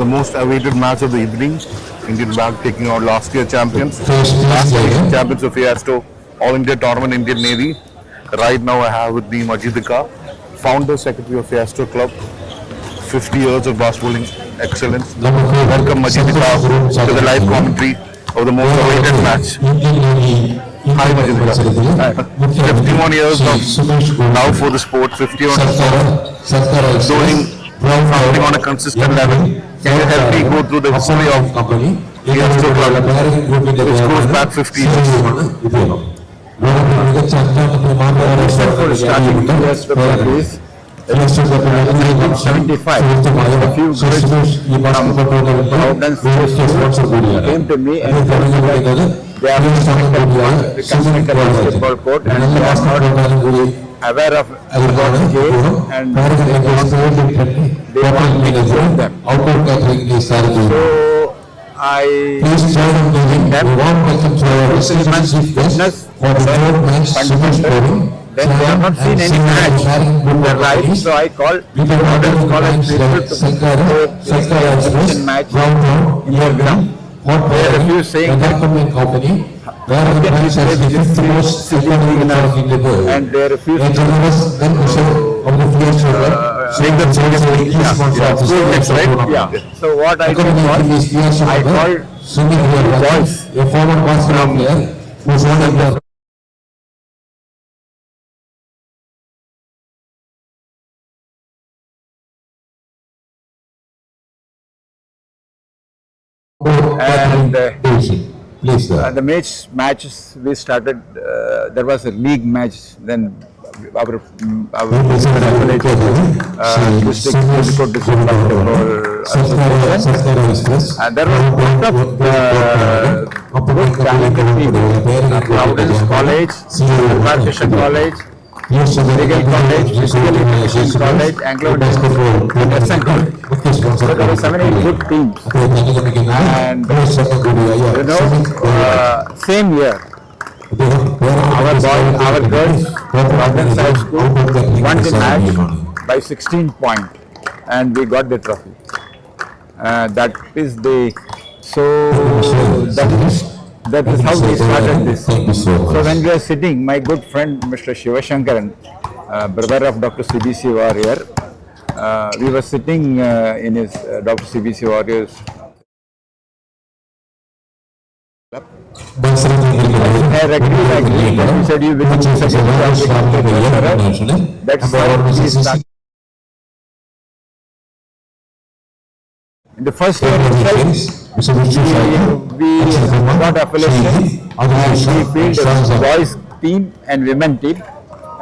the most awaited match of the evening. Indian Bank taking on last year champions. Last year champions of Feasto, All India Tournament Indian Navy. Right now I have with me Majidika, founder secretary of Feasto Club. 50 years of basketballing excellence. Welcome Majidika to the live commentary of the most awaited match. Hi Majidika. 51 years of love for the sport, 51 doing something on a consistent level. Can you help me go through the history of Feasto Club, which goes back 50 years? Reason for starting Feasto Club is 1975. A few girls from Providence came to me and told me that they are constructing a basketball court and they are not aware of about the game and they want me to help them. So I gave them 6 months fitness, fundamental. Then they have not seen any match in their life, so I called modern college people to play exhibition match in their ground. They refused, saying that and they refused saying that seriously. Yeah. So what I did was, I called boys from and the matches we started. There was a league match. Then our district Calicut district basketball association, and there was a lot of good talented people. Providence College, Education College, Legal College, Physical Education College, Anglo Nursing College. So there were 7 8 good teams. And you know, same year, our girls Providence High School won the match by 16 points, and we got the trophy. That is how we started this. So when we are sitting, my good friend Mr. Shivashankaran, brother of Dr.CBC Warrior, we were sitting in his Dr.CBC Warrior's club. I agreed. He said you become secretary of the company. That's how we started. In the first year itself, we got affiliation and we fielded boys team and women team,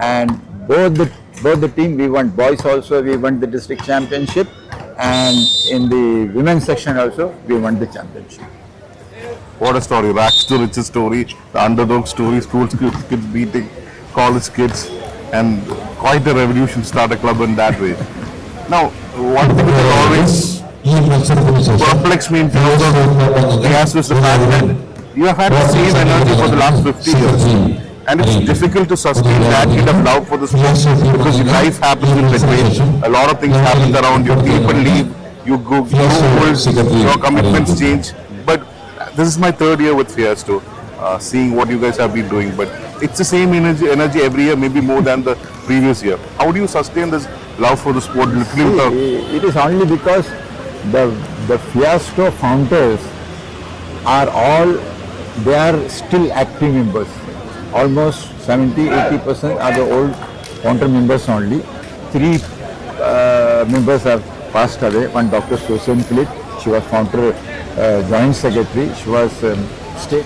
and both the team we won. Boys also we won the district championship, and in the women's section also we won the championship. What a story, rags to riches story, the underdog story, school kids beating college kids, and quite a revolution to start a club in that way. Now, one thing that always perplexed me in terms of Feasto is the fact that you have had the same energy for the last 50 years. And it's difficult to sustain that kind of love for the sport because life happens in between. A lot of things happen around you. People leave, you grow old, your commitments change. But this is my 3rd year with Feasto, seeing what you guys have been doing. But it's the same energy every year, maybe more than the previous year. How do you sustain this love for the sport? It is only because the Feasto founders are still active members. Almost 70-80% are the old founder members only. 3 members have passed away. One Dr. Susan Calicut, she was founder, joint secretary. She was state.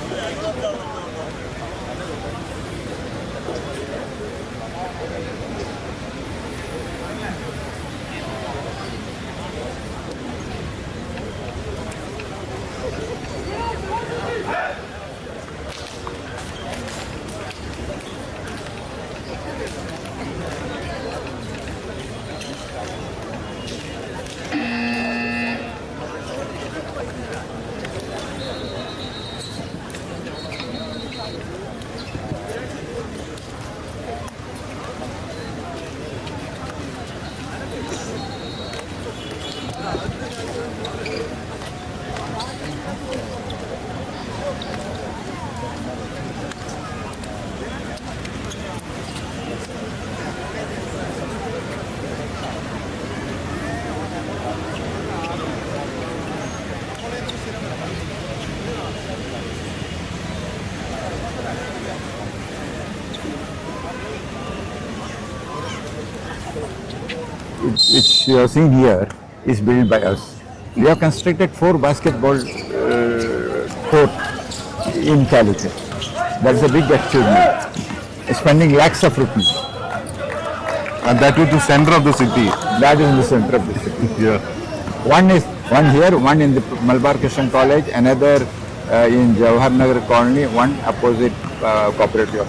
which you have seen here, is built by us. We have constructed 4 basketball court in Calicut. That's a big achievement. Spending lakhs of rupees. And that was the center of the city. That is in the center of the city. Yeah. One here, one in the Malabar Christian College, another in Jawahar Nagar Colony, one opposite cooperative.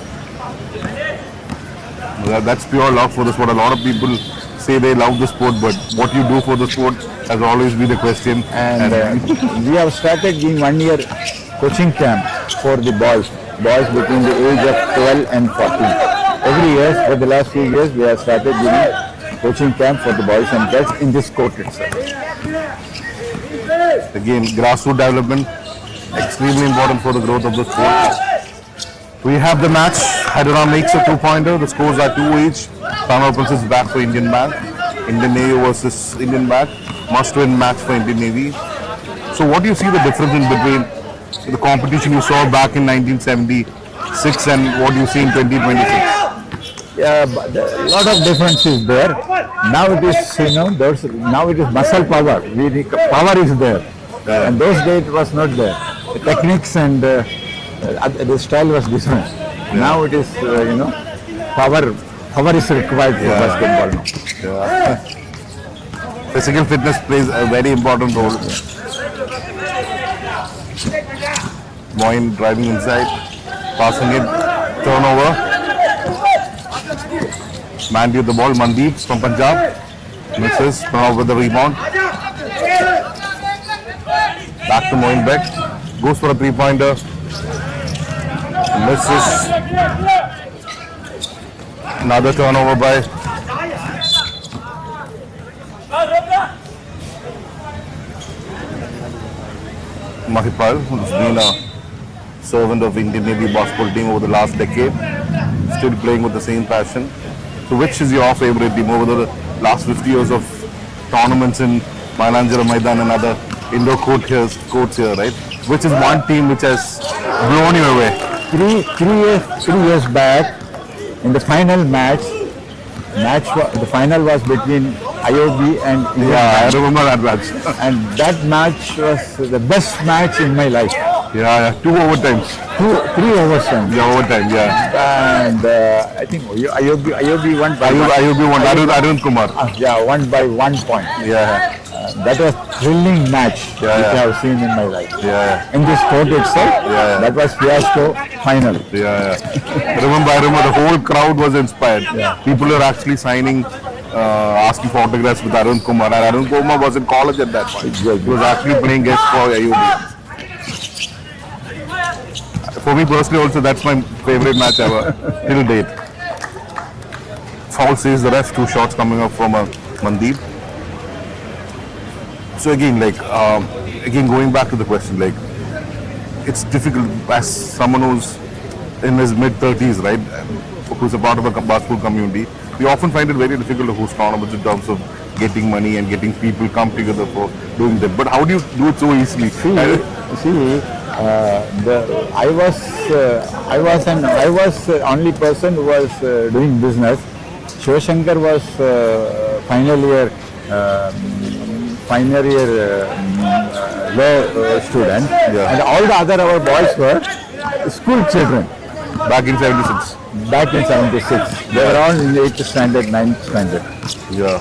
That's pure love for the sport. A lot of people say they love the sport, but what you do for the sport has always been the question. And we have started in 1 year coaching camp for the boys between the age of 12 and 14. Every year, for the last few years, we have started giving coaching camp for the boys and girls in this court itself. Again, grassroots development, extremely important for the growth of the sport. We have the match. Hyderabad makes a 2-pointer. The scores are 2 each. Sun opens is back for Indian Bank. Indian Navy versus Indian Bank. Must-win match for Indian Navy. So what do you see the difference in between the competition you saw back in 1976 and what you see in 2026? Yeah, but a lot of difference is there. Now it is, now it is muscle power. Power is there. And those days it was not there. The techniques and the style was different. Now it is, power is required for basketball now. Yeah. Physical fitness plays a very important role. Moin driving inside, passing it, turnover. Mandy with the ball, Mandeep from Punjab. Misses, Pranav with the rebound. Back to Moin Beck. Goes for a 3-pointer. Misses. Another turnover by Mahipal, who's been a servant of Indian Navy basketball team over the last decade. Still playing with the same passion. So which is your favorite team over the last 50 years of tournaments in Mananchira, Maidan and other indoor courts here, right? Which is one team which has blown you away? 3 years back, in the final match, the final was between IOB and Indian Yeah, I Bank. remember that match. And that match was the best match in my life. Yeah, 2 overtimes. 3 overtime. Yeah, overtime, yeah. And I think IOB won by IOB won, Arun Kumar. won by 1 point. Yeah, That was thrilling match which yeah. I have seen in my life. yeah, In this court itself, Yeah. that was Feasto final. yeah. I remember the whole crowd was inspired. People were actually signing, asking for autographs with Arun Kumar. And Arun Kumar was in college at that point. He was actually playing guest for IOB. For me personally also, that's my favorite match ever, till date. Foul says the ref, 2 shots coming up from Mandeep. So again, going back to the question, it's difficult as someone who's in his mid-30s, right, who's a part of a basketball community, we often find it very difficult to host tournaments in terms of getting money and getting people come together for doing that. But how do you do it so easily? I was the only person who was doing business. Shivashankar was final year law student, and all the other our boys were school children. Back in 76. Back in 76, they were all in 8th standard, 9th standard. Yeah.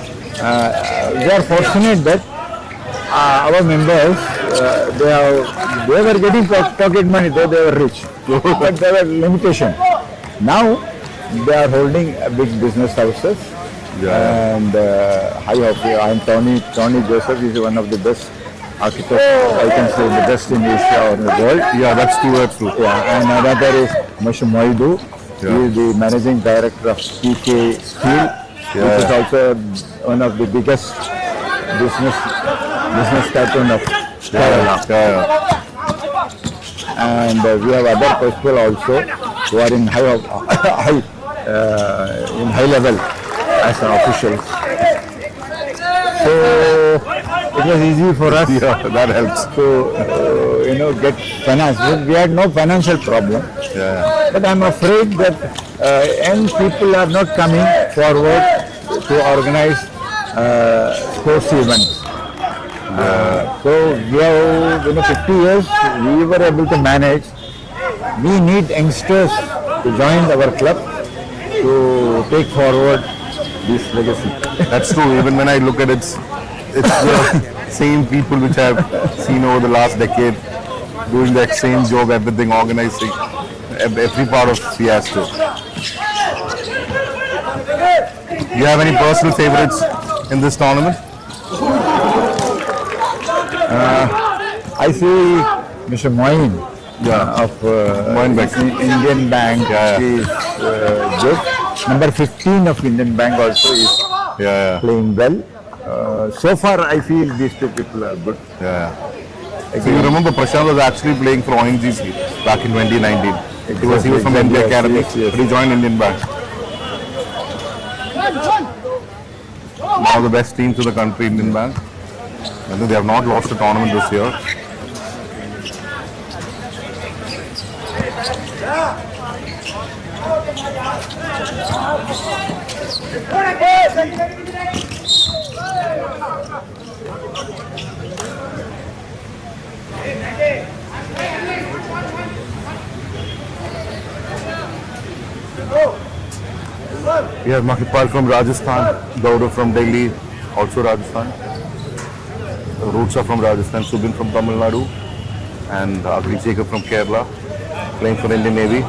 We are fortunate that our members, they were getting pocket money, though they were rich, but there were limitations. Now they are holding big business houses. Yeah. And I am Tony Joseph is one of the best architects, I can say the best in Asia or the world. Yeah, that's true. Yeah, and another is Mr. Maidan. He is the managing director of PK Steel, which is also one of the biggest business pattern of Kerala. And we have other people also who are in high level as an official. So it was easy for us. Yeah, that helps. To get finance. We had no financial problem. Yeah. But I'm afraid that young people are not coming forward to organize sports events. So we have, 50 years we were able to manage. We need youngsters to join our club to take forward this legacy. That's true. Even when I look at it, it's the same people which I've seen over the last decade doing the same job, everything, organizing every part of Feasto. Do you have any personal favorites in this tournament? I see Mr. Maidan of Indian Bank is good. Number 15 of Indian Bank also is playing well. So far, I feel these two people are good. So you remember Prashant was actually playing for ONGC back in 2019. He was from India Academy, but he joined Indian Bank. One of the best teams in the country, Indian Bank. I think they have not lost a tournament this year. We have Mahipal from Rajasthan, Dauda from Delhi, also Rajasthan. The roots are from Rajasthan, Subin from Tamil Nadu, and Agri Jacob from Kerala, playing for Indian Navy.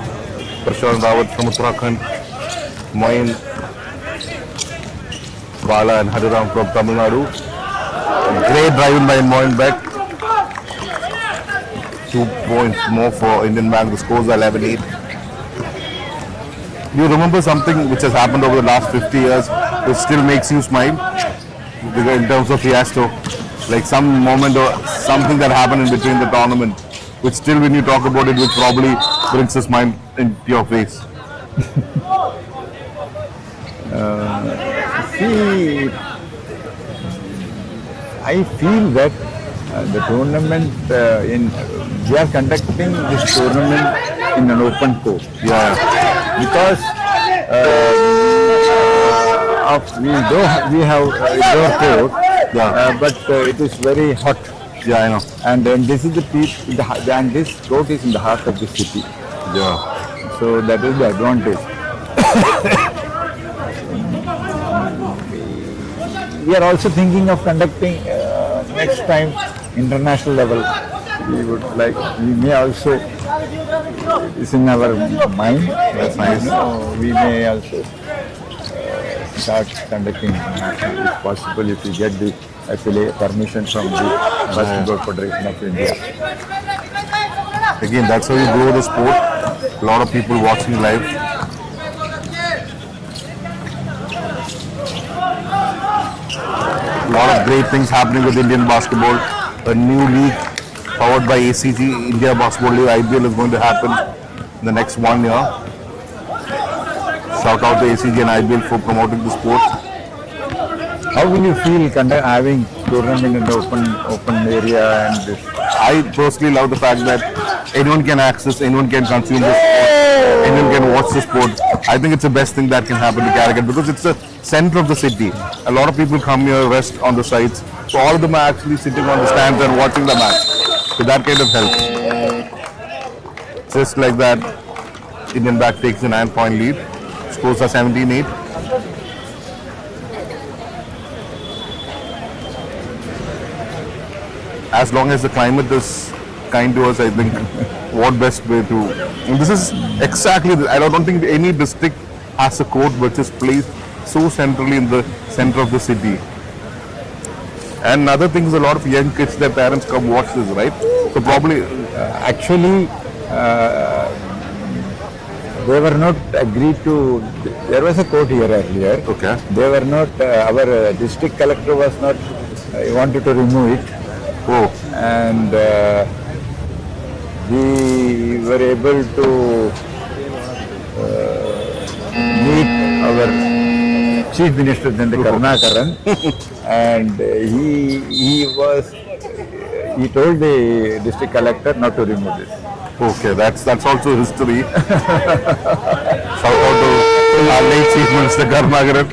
Prashant Rawat from Uttarakhand, Moin, Bala and Hariram from Tamil Nadu. Great driving by Moin Beck. 2 points more for Indian Bank. The scores are 11-8. You remember something which has happened over the last 50 years which still makes you smile? Because in terms of Feasto, like some moment or something that happened in between the tournament, which still when you talk about it, which probably brings a smile into your face. See, I feel that the tournament we are conducting this tournament in an open court. Because we have indoor court, but it is very hot. I know. And this is and this court is in the heart of the city. So that is the advantage. We are also thinking of conducting next time international level. We may also, it's in our mind. That's nice. We may also start conducting international if possible, if we get the permission from the Basketball Federation of India. Again, that's how you grow the sport. A lot of people watching live. A lot of great things happening with Indian basketball. A new league powered by ACG, India Basketball League, IBL is going to happen in the next 1 year. Shout out to ACG and IBL for promoting the sport. How will you feel having tournament in the open area and this? I personally love the fact that anyone can access, anyone can consume this sport, anyone can watch the sport. I think it's the best thing that can happen to Calicut because it's the center of the city. A lot of people come here, rest on the sites. So all of them are actually sitting on the stands and watching the match. So that kind of helps. Just like that, Indian Bank takes a 9-point lead. Scores are 17-8. As long as the climate is kind to us, I think what best way to... And this is exactly, I don't think any district has a court which is placed so centrally in the center of the city. And another thing is a lot of young kids, their parents come watch this, right? So probably... Actually, they were not agreed to... There was a court here earlier. Okay. They were not... our district collector was not... wanted to remove it. Oh. And we were able to meet our Chief Minister Nanda Karnakaran and he told the district collector not to remove this. Okay, that's also history. Shout out to our late Chief Minister Karnakaran.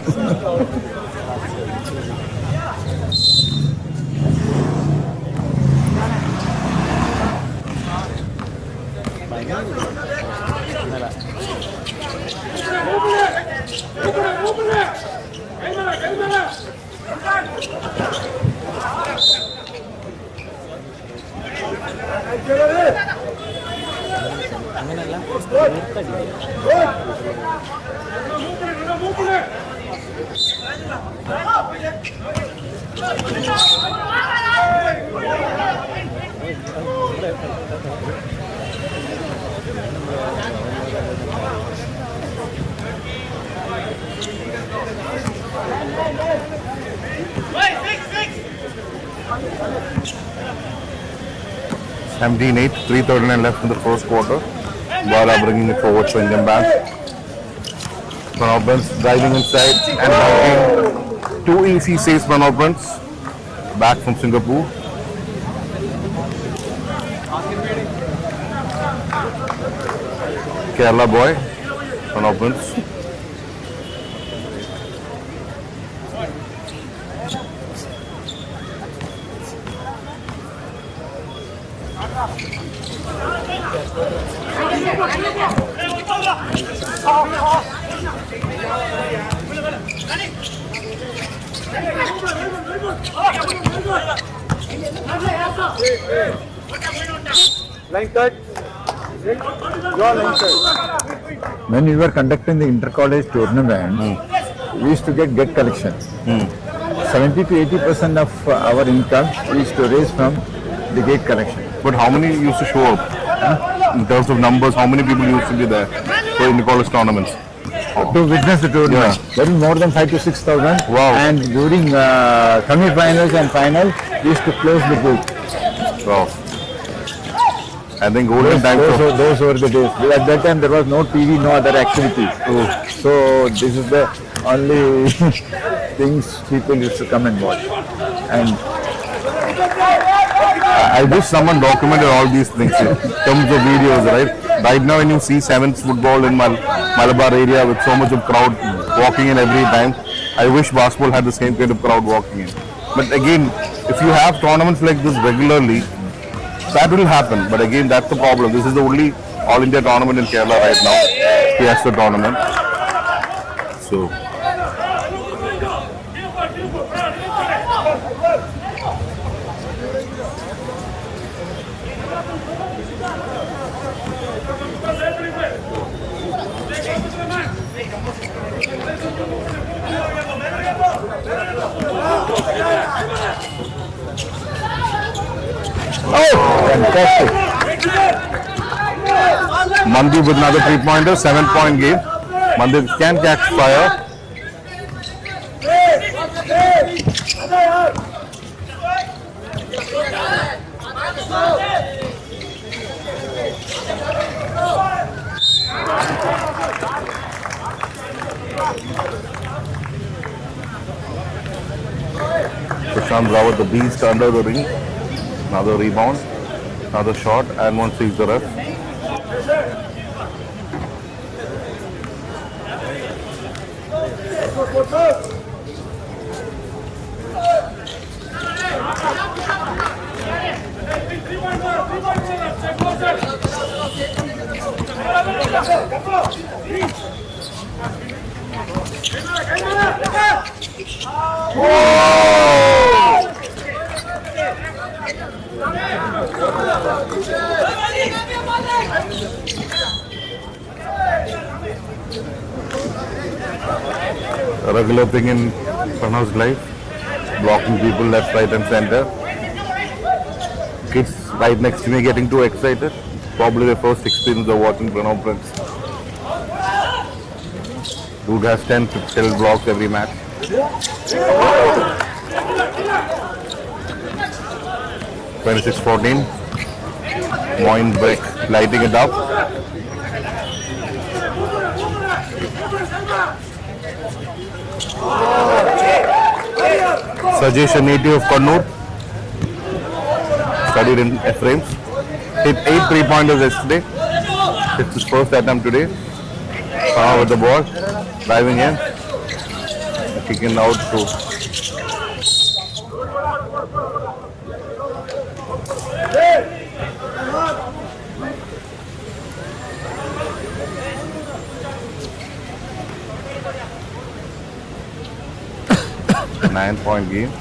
17-8, 3:39 left in the first quarter. Bala bringing it forward for Indian Bank. Manopans driving inside and knocking. Too easy saves Manopans. Back from Singapore. Kerala boy. Manopans. Line cut. Draw line cut. When we were conducting the inter-college tournament, we used to get collection. 70 to 80% of our income we used to raise from the gate collection. But how many used to show up? In terms of numbers, how many people used to be there for in the college tournaments? To witness the tournament, there is more than 5 to 6,000. Wow. And during semi-finals and final, we used to close the booth. Wow. I think golden times. Those were the days. At that time, there was no TV, no other activities. So this is the only things people used to come and watch. And I wish someone documented all these things in terms of videos, right? Right now when you see sevens football in Malabar area with so much of crowd walking in every time, I wish basketball had the same kind of crowd walking in. But again, if you have tournaments like this regularly, that will happen. But again, that's the problem. This is the only All India tournament in Kerala right now, Feasto tournament. So. fantastic. Mandeep with another 3-pointer, 7-point game. Mandeep can catch fire. Prashant Rawat, the beast under the ring. Another rebound, another shot, and one sees the ref. A regular thing in Pranav's life, blocking people left, right and center. Kids right next to me getting too excited. Probably their first experience of watching Pranav Prince. Dude has 10 to 12 blocks every match. (26-14). Moin break, lighting it up. Sajesh, a native of Kannur, studied in F-Frames. Hit 8 3-pointers yesterday. It's his first attempt today. With the ball, driving in, kicking out to 9-point game.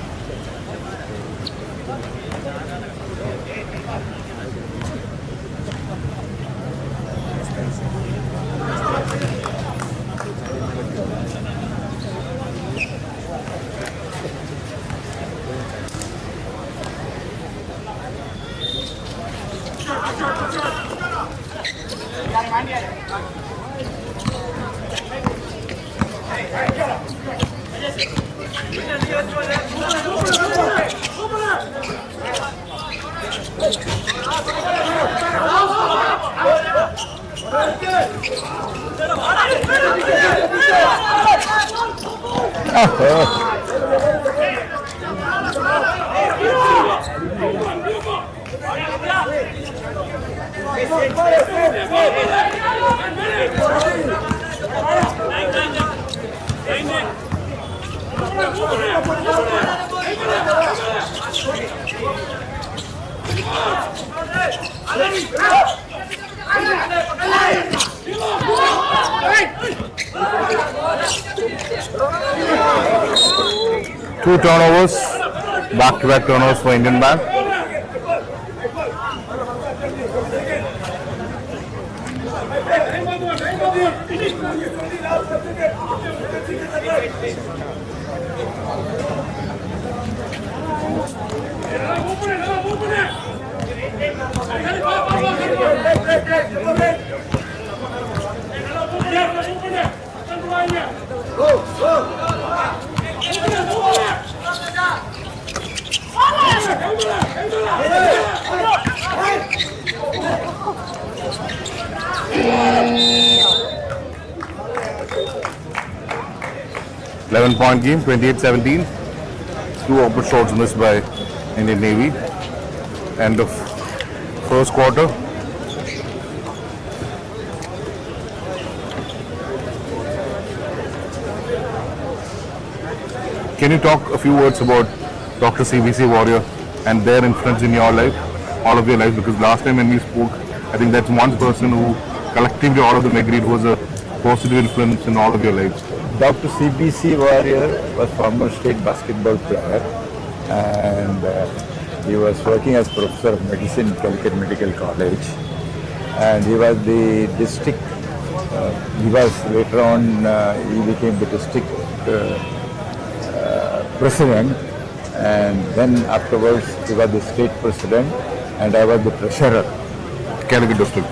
Two turnovers, back-to-back turnovers for Indian Bank. Point game, 28-17. Two open shots missed by Indian Navy. End of first quarter. Can you talk a few words about Dr.CBC Warrior and their influence in your life, all of your life? Because last time when we spoke, I think that's one person who collectively all of them agreed was a positive influence in all of your lives. Dr.CBC Warrior was former state basketball player, and he was working as professor of medicine in Calicut Medical College, and he was the district, later on he became the district president, and then afterwards he was the state president, and I was the treasurer. Calicut district.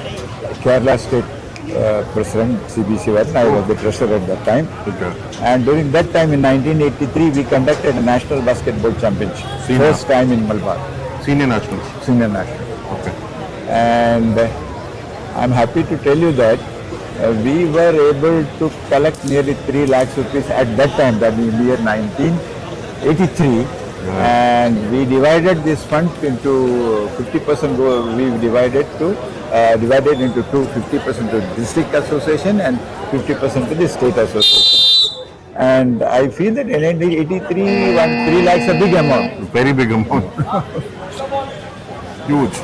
Kerala state president, CBC was, I was the treasurer at that time. Okay. And during that time in 1983 we conducted a national basketball championship. Senior. First time in Malabar. Senior nationals. Senior national. Okay. And I'm happy to tell you that we were able to collect nearly 3 lakhs rupees at that time, that in the year 1983. And we divided this fund into 50% we divided into two, 50% to district association and 50% to the state association. And I feel that in 1983, 3 lakhs a big amount. Very big amount. Huge.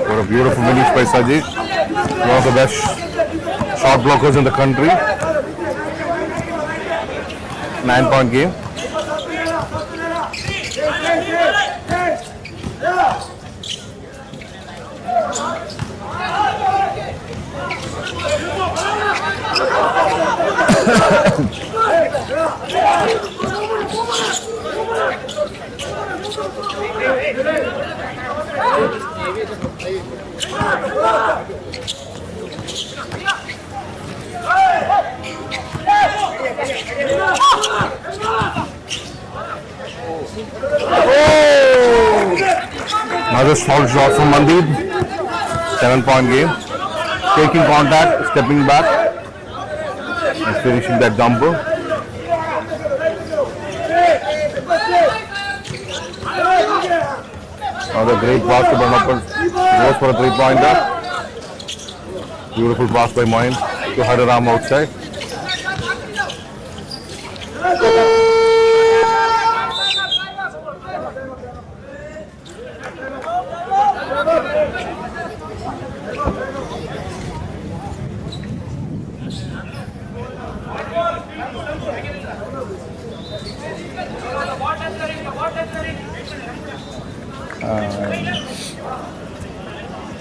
What a beautiful finish by Sajid. One of the best shot blockers in the country. 9-point game. Another small shot from Mandip. 7-point game. Taking contact, stepping back, and finishing that jumper. Another great pass to Banapan. Goes for a 3-pointer. Beautiful pass by Moin to Hariram outside.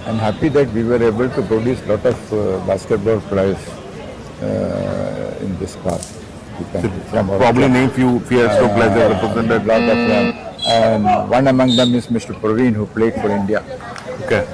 I'm happy that we were able to produce a lot of basketball players in this class. Probably name few Feasto players that represented. Lot of them. And one among them is Mr. Praveen, who played for India. Okay.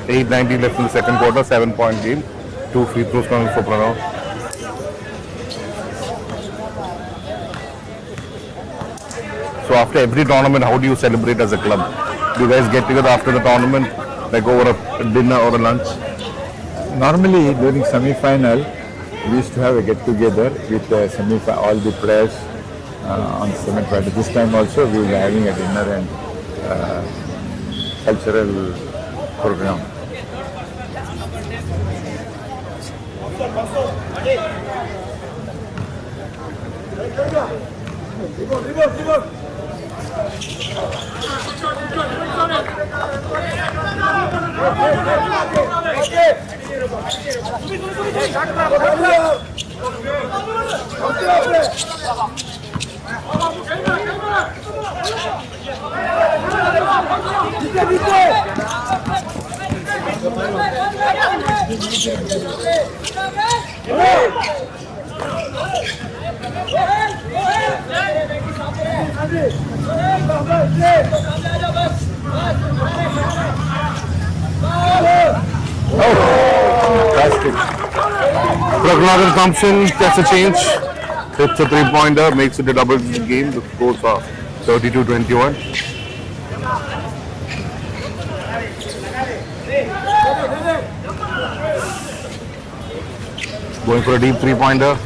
.8:19 left in the second quarter, 7-point game. 2 free throws coming for Pranav. So after every tournament, how do you celebrate as a club? Do you guys get together after the tournament, like over a dinner or a lunch? Normally during semi-final, we used to have a get-together with all the players on semi-final. This time also we were having a dinner and cultural program. Pragnath Thompson gets a change, hits a 3-pointer, makes it a double-digit game. The scores are 32-21. Going for a deep 3-pointer.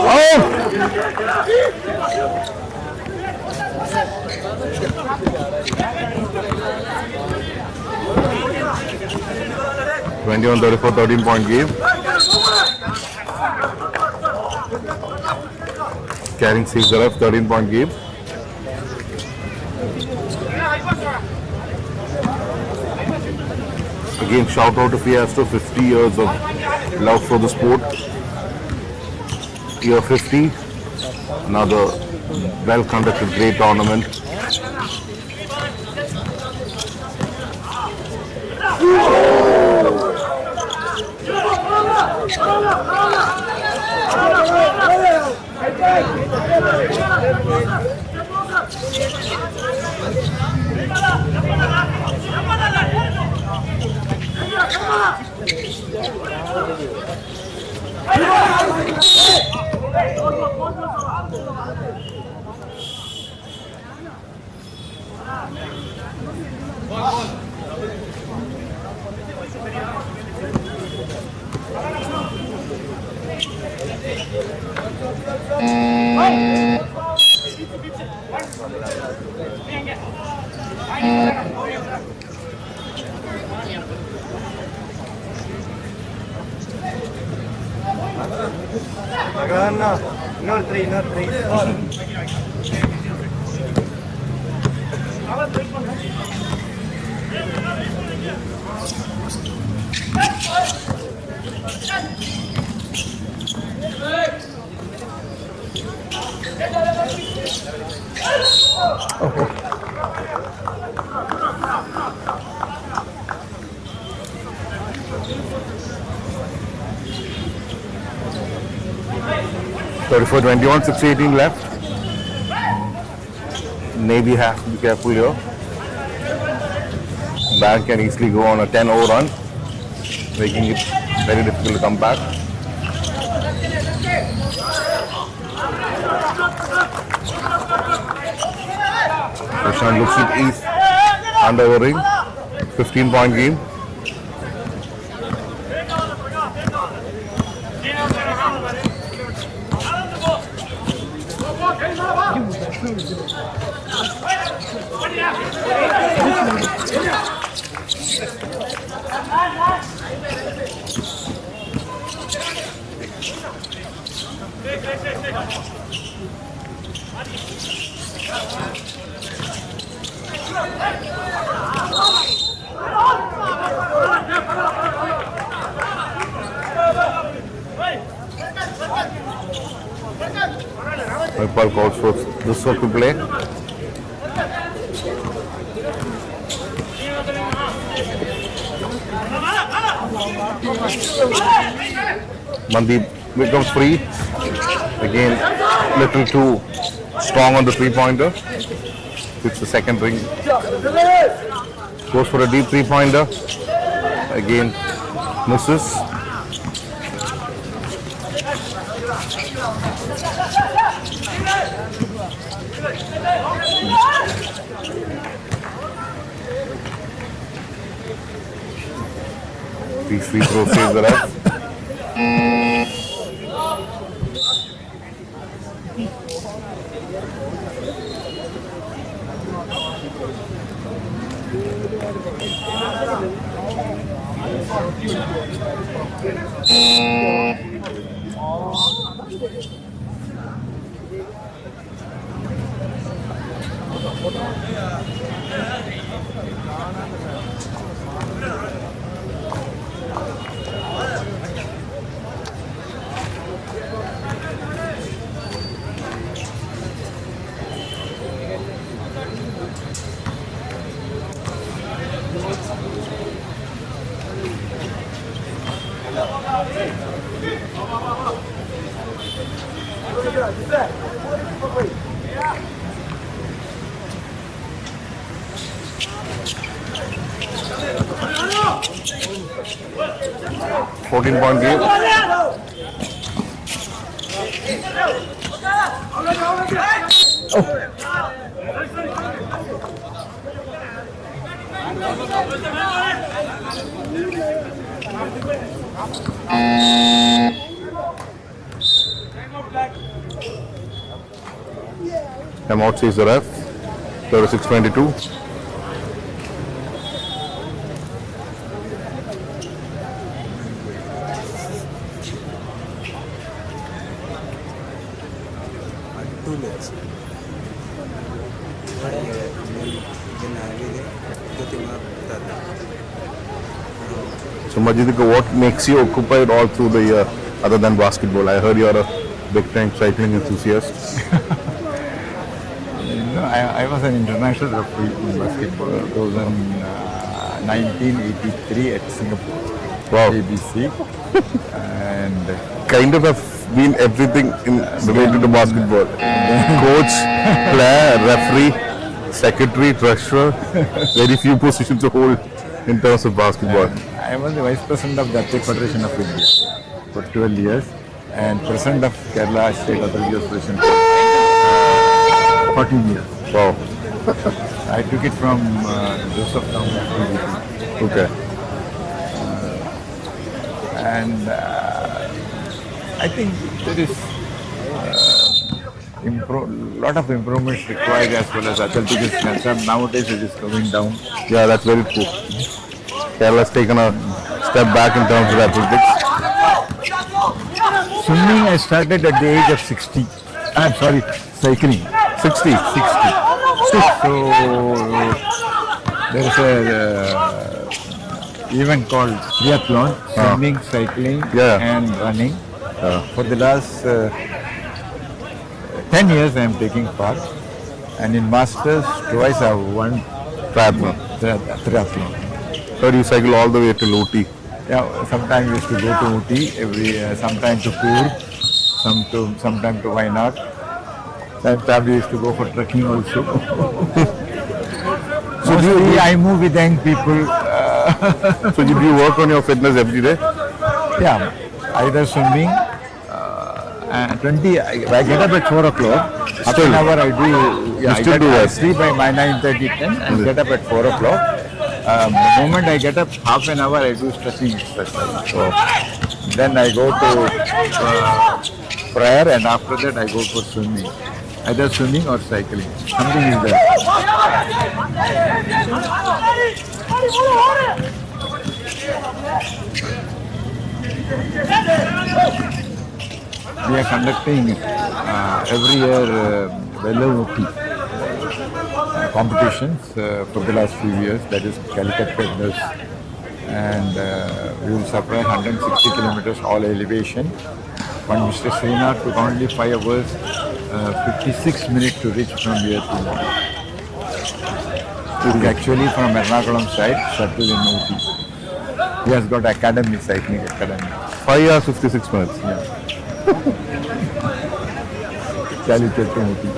Oh! 21-34, 13-point game. Carrying saves the ref, 13-point game. Again, shout out to Feasto, 50 years of love for the sport. Year 50, another well-conducted great tournament. 34, 21, 6:18 left. Navy has to be careful here. Bank can easily go on a 10-0 run, making it very difficult to come back. Prashant looks it is underovering. 15-point game. Nepal calls for this one to play. Mandeep becomes free. Again, little too strong on the three-pointer. Hits the second ring. Goes for a deep three-pointer. Again, misses. These free throw saves the ref. Point game. Time out says the ref. 36-22. So Majid, what makes you occupied all through the year other than basketball? I heard you're a big time cycling enthusiast. I was an international referee in basketball. It was in 1983 at Singapore. Wow. ABC. And Kind of have been everything related to basketball. Coach, player, referee, secretary, treasurer. Very few positions to hold in terms of basketball. I was the vice president of the Athletic Federation of India for 12 years and president of Kerala State Authority Association for 14 years. Wow. I took it from Joseph Town. Okay. And I think there is lot of improvements required as far as athletics is concerned. Nowadays it is going down. Yeah, that's very true. Kerala's taken a step back in terms of athletics. Swimming I started at the age of 60. I'm sorry, cycling. 60. 60. So there is a event called triathlon, swimming, cycling and running. For the last 10 years I am taking part, and in Masters twice I have won triathlon. So you cycle all the way to Ooty. Yeah, sometimes we used to go to Ooty, sometime to Coorg, sometime to Wayanad. Sometimes we used to go for trekking also. So I move with young people. So do you work on your fitness every day? Yeah, either swimming. 20. I get up at 4 o'clock. After an hour I do. Yeah, I sleep by my 9:30, 10 and get up at 4 o'clock. The moment I get up, half an hour I do stretching exercise. So then I go to prayer, and after that I go for swimming. Either swimming or cycling. Something is there. We are conducting every year Velocity competitions for the last few years. That is Calicut Fitness, and we will supply 160 kilometers all elevation. When Mr. Srinath took only 5 hours, 56 minutes to reach from here to Mumbai. It is actually from Ernakulam side, settled in Ooty. He has got academy, cycling academy. 5 hours 56 minutes. Yeah. Calicut to Ooty.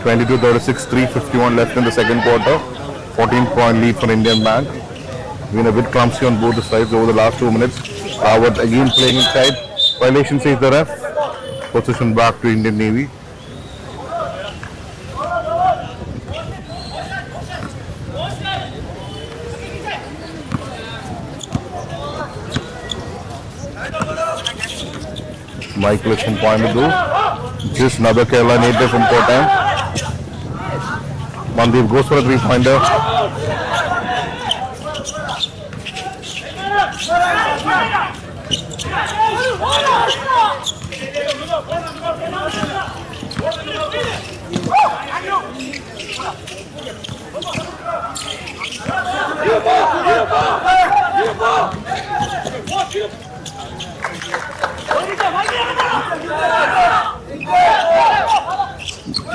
(22:36), 3:51 left in the second quarter. 14-point lead for Indian Bank. Been a bit clumsy on both the sides over the last 2 minutes. Howard again playing inside. Violation says the ref. Possession back to Indian Navy. Michael is from Coimbatore. Just another Kerala native from Kottayam. Mandeep goes for a 3-pointer.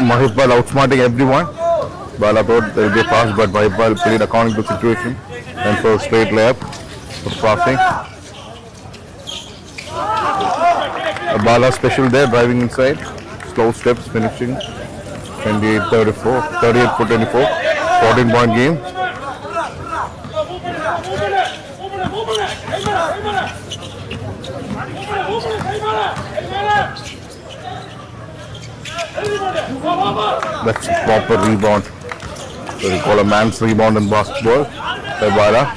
Mahipal outsmarting everyone. Bala thought there will be a pass, but Mahipal played according to the situation and for a straight layup for passing. A Bala special there, driving inside. Slow steps, finishing 28-34, 38-24, 14-point game. That's a proper rebound. So we call a man's rebound in basketball by Bala.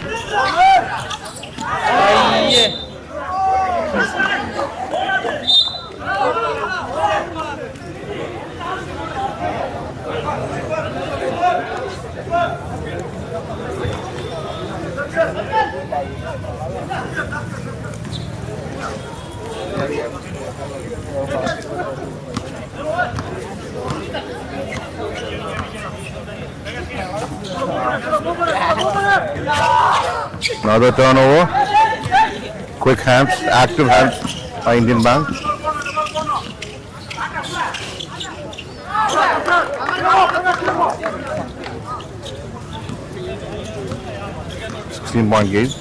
Another turnover. Quick hands, active hands by Indian Bank. (16-point game).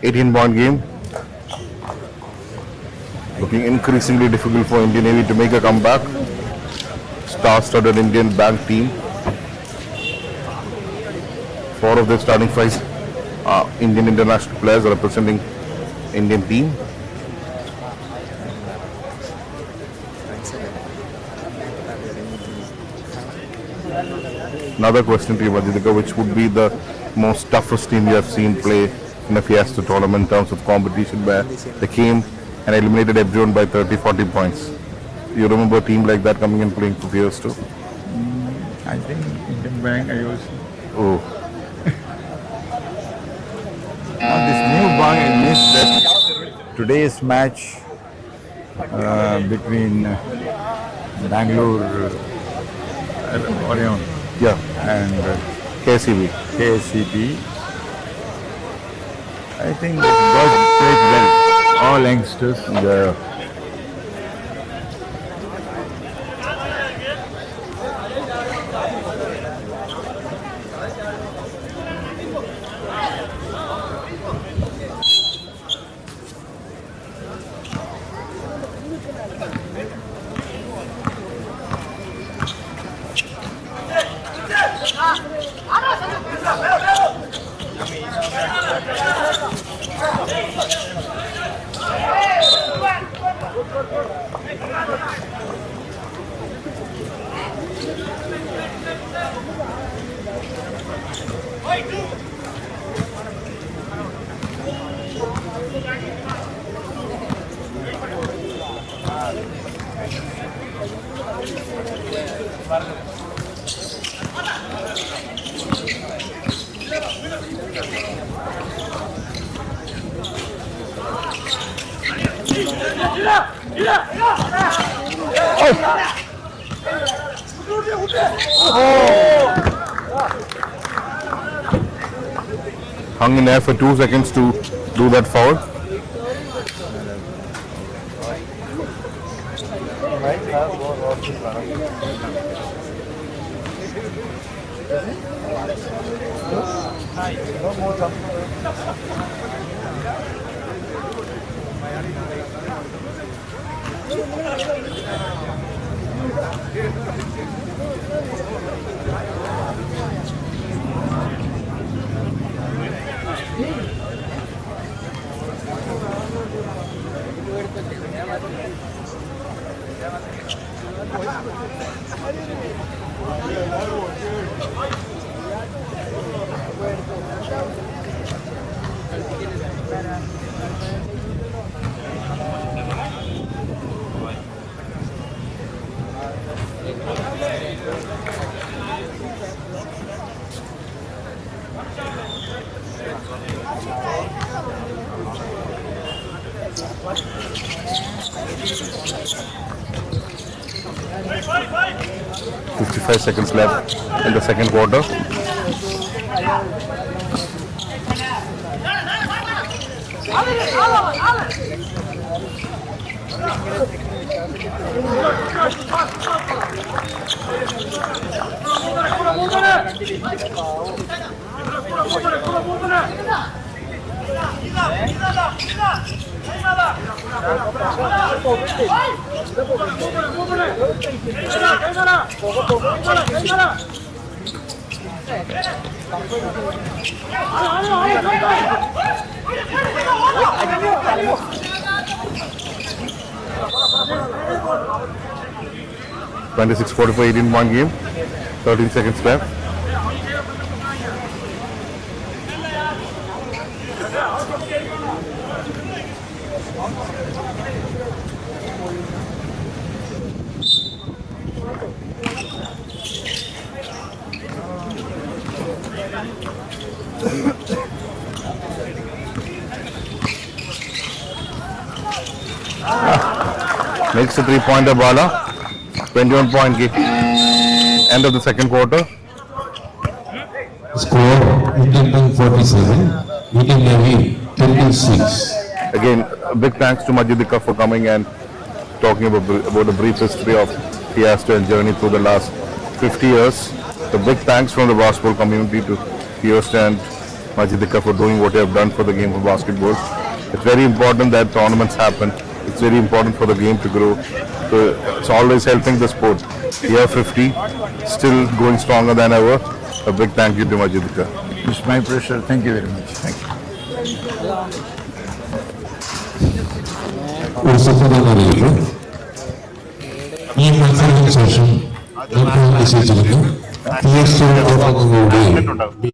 (18-point game). Looking increasingly difficult for Indian Navy to make a comeback. Star-studded Indian bank team. 4 of their starting 5 are Indian international players representing Indian team. Another question to you, Majidika, which would be the most toughest team you have seen play in a Feasto tournament in terms of competition, where they came and eliminated everyone by 30-40 points? You remember a team like that coming and playing for Feasto? I think Indian Bank, I was. Oh, This new bank, I missed that today's match between Bangalore Warrior yeah, and KCB. KCB. I think the boys played well. All youngsters. Yeah. Hung in there for 2 seconds to do that foul. Five seconds left in the second quarter. (26-44) 18-point game. 13 seconds left. Makes a 3-pointer, Bala. 21-point game. End of the second quarter. Score Indian Bank 47, Indian Navy 26. Again, a big thanks to Majidika for coming and talking about the brief history of Feasto and journey through the last 50 years. So big thanks from the basketball community to Feasto and Majidika for doing what they have done for the game of basketball. It's very important that tournaments happen It's very important for the game to grow. So it's always helping the sport. Year 50, still going stronger than ever. A big thank you to Majidika. It's my pleasure. Thank you very much. Thank you. ഒരു സുപ്രധാന അറിയിപ്പ്. ഈ മത്സരത്തിന് ശേഷം നിശ്ചയിച്ചിരിക്കുന്നു ഫിയസ്റ്റോ ഓട്ടങ്ങളുടെയും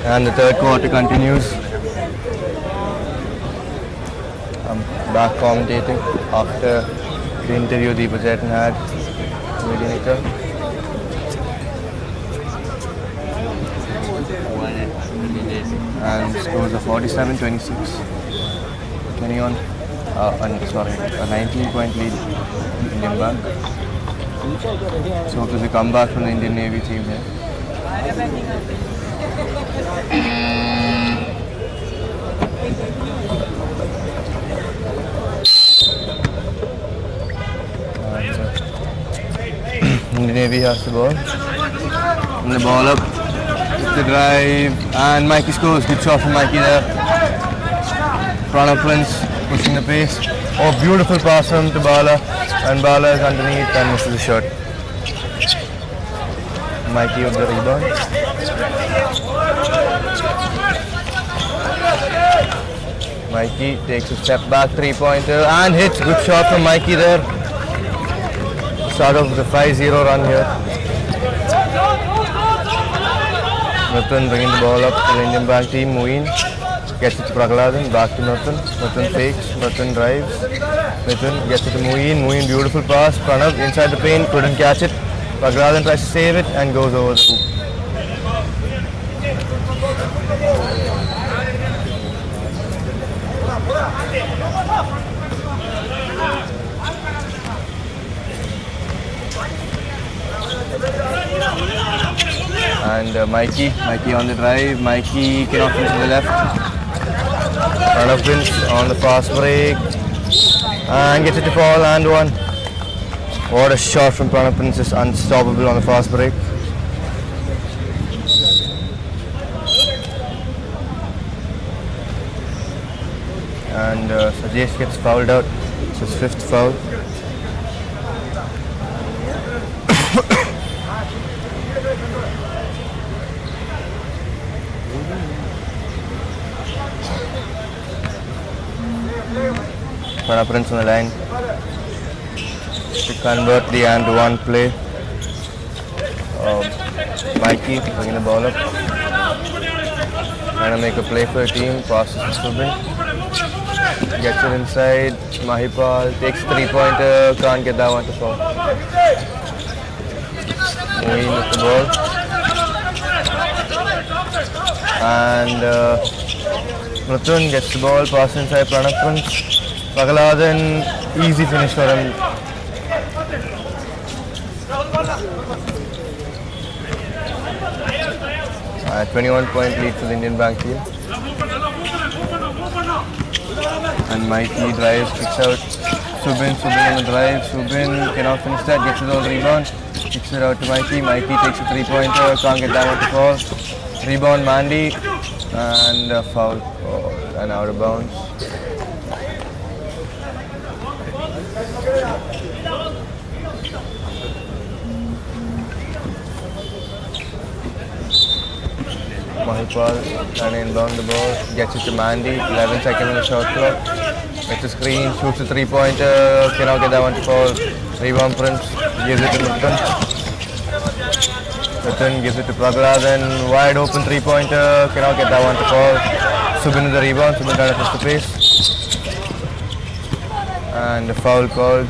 And the third quarter continues. I'm back commentating after the interview Deepa Jaitan had with Nika. And scores are 47-26. 21, sorry, a 19-point lead Indian Bank. So there's a comeback from the Indian Navy team here. Indian Navy has the ball. And the ball up. The drive. And Mikey scores. Good shot from Mikey there. Pranav Prince pushing the pace. Oh, beautiful pass from to Bala. And Bala is underneath and misses the shot. Mikey with the rebound. Mikey takes a step back, 3-pointer and hits. Good shot from Mikey there. Start of the 5-0 run here. Mithun bringing the ball up to the Indian Bank team. Muin gets it to Pragladan, back to Mithun. Mithun fakes, Mithun drives. Mithun gets it to Muin. Muin, beautiful pass. Pranav inside the paint, couldn't catch it. Pragladan tries to save it and goes over the hoop. And Mikey on the drive. Mikey cannot finish to the left. Pranav Prince on the fast break and gets it to fall and one. What a shot from Pranav Prince, is unstoppable on the fast break. And Sajesh gets fouled out. It's his fifth foul. Pranav Prince on the line to convert the and one play. Mikey bringing the ball up, trying to make a play for the team. Passes to Subin, gets it inside. Mahipal takes 3-pointer, can't get that one to fall. Muin with the ball, and Mithun gets the ball, pass inside Pranav Prince. Pragladan, easy finish for him. A 21-point lead for the Indian Bank team. And Mikey drives, kicks out. Subin on the drive. Subin cannot finish that, gets his own rebound. Kicks it out to Mikey. Mikey takes a 3-pointer, can't get that one to fall. Rebound Mandy. And a foul. Oh, and out of bounds. Mahipal trying to inbound the ball, gets it to Mandy, 11 seconds on the shot clock. Gets a screen, shoots a 3-pointer, cannot get that one to fall. Rebound Prince, gives it to Mithun. Mithun gives it to Pragladan, wide open 3-pointer, cannot get that one to fall. Subin with the rebound, Subin trying to push the pace. And a foul called.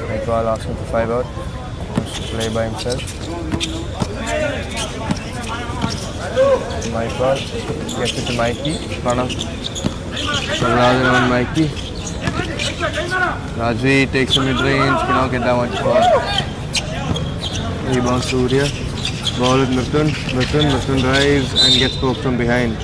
Mahipal asking for 5 out. Wants to play by himself. Mahipal gets it to Mikey. Pranav. Pragladan on Mikey. Rajvi takes a mid-range, cannot get that one to fall. Rebound Surya. Ball with Mithun. Mithun drives and gets poked from behind.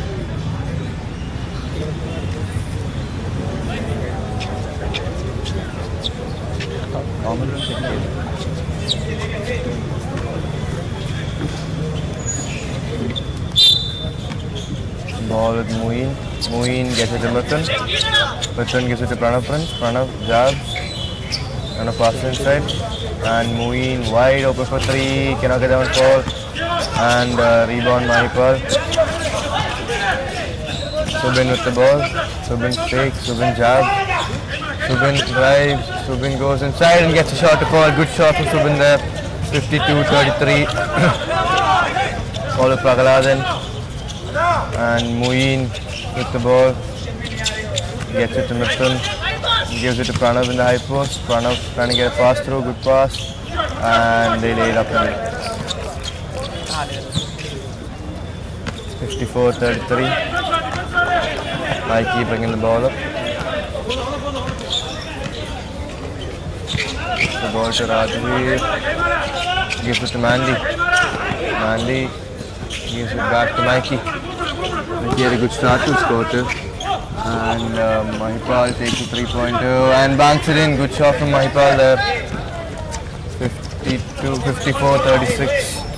Ball with Muin. Muin gets it to Mithun. Mithun gives it to Pranav Prince. Pranav jabs. And a pass inside. And Muin wide open for 3. Cannot get down for. And rebound Mahipal. Subin with the ball. Subin fakes. Subin jabs. Subin drives. Subin goes inside and gets a shot to fall. Good shot from Subin there. 52-33. Follow Pragaladan. And Muin with the ball. Gets it to Mithun. Gives it to Pranav in the high post. Pranav trying to get a fast throw. Good pass. And they lay it up in. 54-33. Mikey bringing the ball up. The ball to Rajveer. Gives it to Mandy. Mandy gives it back to Mikey. He had a good start to score too. And Mahipal takes a 3-pointer and banks it in. Good shot from Mahipal there. 54-36.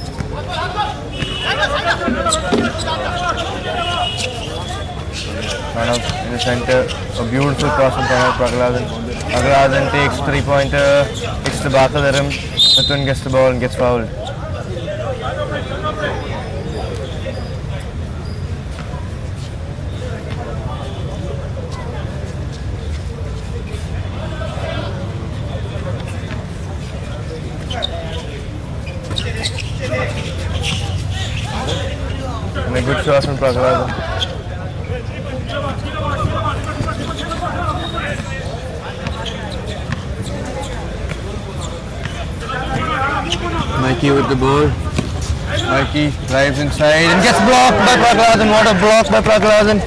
Pranav in the center. A beautiful cross from Pragaladan. Pragaladan takes 3-pointer. Hits the back of the rim. Mithun gets the ball and gets fouled. And a good shot from Pragaladan. Mikey with the ball. Mikey drives inside and gets blocked by Pragaladan. What a block by Pragaladan.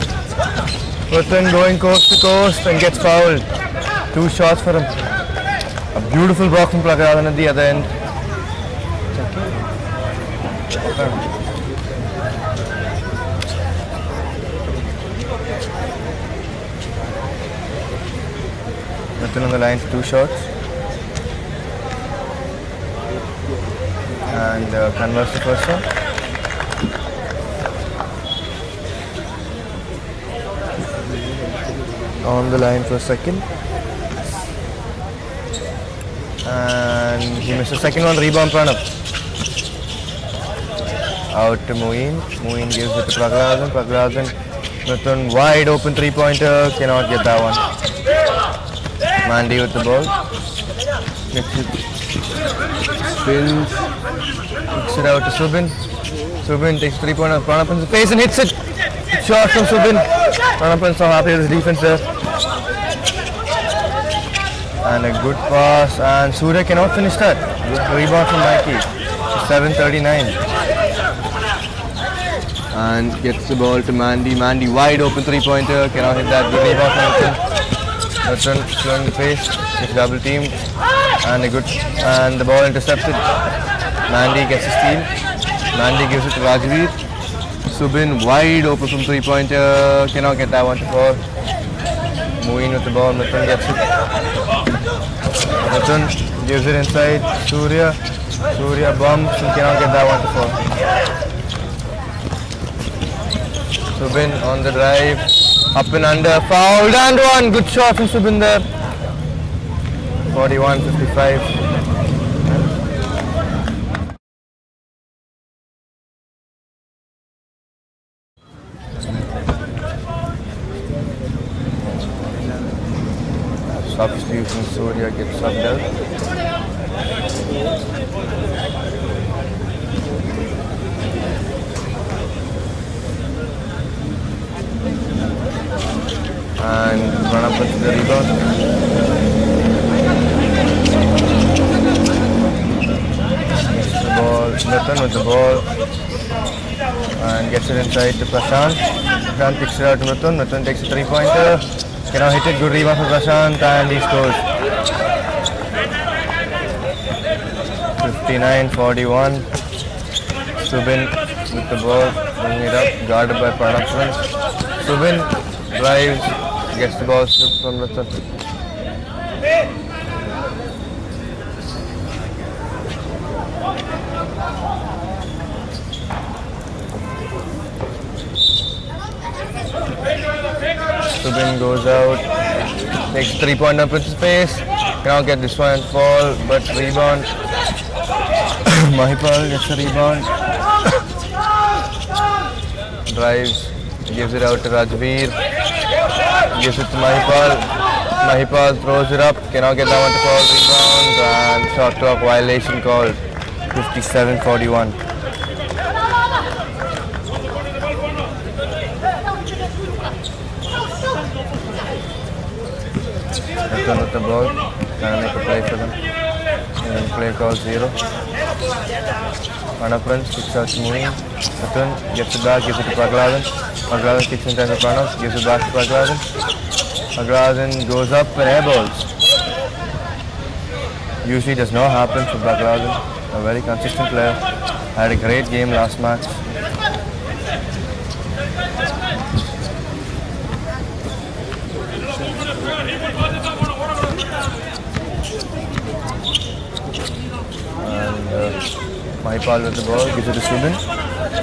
Mithun going coast to coast and gets fouled. 2 shots for him. A beautiful block from Pragaladan at the other end. Mithun on the line for 2 shots. And converts the first one. On the line for a second. And he missed the second one. Rebound Pranav. Out to Muin. Muin gives it to Pragaladan. Pragaladan. Mithun wide open 3-pointer. Cannot get that one. Mandy with the ball. Spins. Kicks it out to Subin. Subin takes 3-pointer. Pranav in the face and hits it. Shot from Subin. Pranav so happy with his defense there. And a good pass. And Surya cannot finish that. Rebound from Mikey. 7:39. And gets the ball to Mandy. Mandy wide open 3-pointer. Cannot hit that. Good rebound from Mithun. Mithun slowing the pace. Gets double teamed. And a good. And the ball intercepted. Mandy gets a steal. Mandy gives it to Rajveer. Subin wide open from 3-pointer. Cannot get that one to fall. Muin with the ball. Mithun gets it. Mithun gives it inside. Surya. Surya bumps and cannot get that one to fall. Subin on the drive. Up and under. Fouled and one. Good shot from Subin there. 41-55. Substitution. Surya gets subbed out. And Pranav with the rebound. The ball, Mithun with the ball. And gets it inside to Prashant. Prashant kicks it out to Mithun. Mithun takes a 3-pointer. Cannot hit it. Good rebound for Prashant and he scores. 59-41. Subin with the ball. Bringing it up. Guarded by Pranav. Subin drives. Gets the ball stripped from Mithun. Subin goes out, takes 3-pointer up into space. Cannot get this one and fall, but rebound. Mahipal gets a rebound. Drives, gives it out to Rajveer. Gives it to Mahipal. Mahipal throws it up, cannot get that one to fall, rebound, and shot clock violation called. 57-41. Return with the ball, trying to make a play for them. And play call 0. Pranav runs, kicks out to Moeen. Return, gets it back, gives it to Pragladan. Pragladan kicks in time for Pranav, gives it back to Pragladan. Pragladan goes up and airballs. Usually does not happen for Pragladan. A very consistent player. Had a great game last match. Mahipal with the ball, gives it to Subin.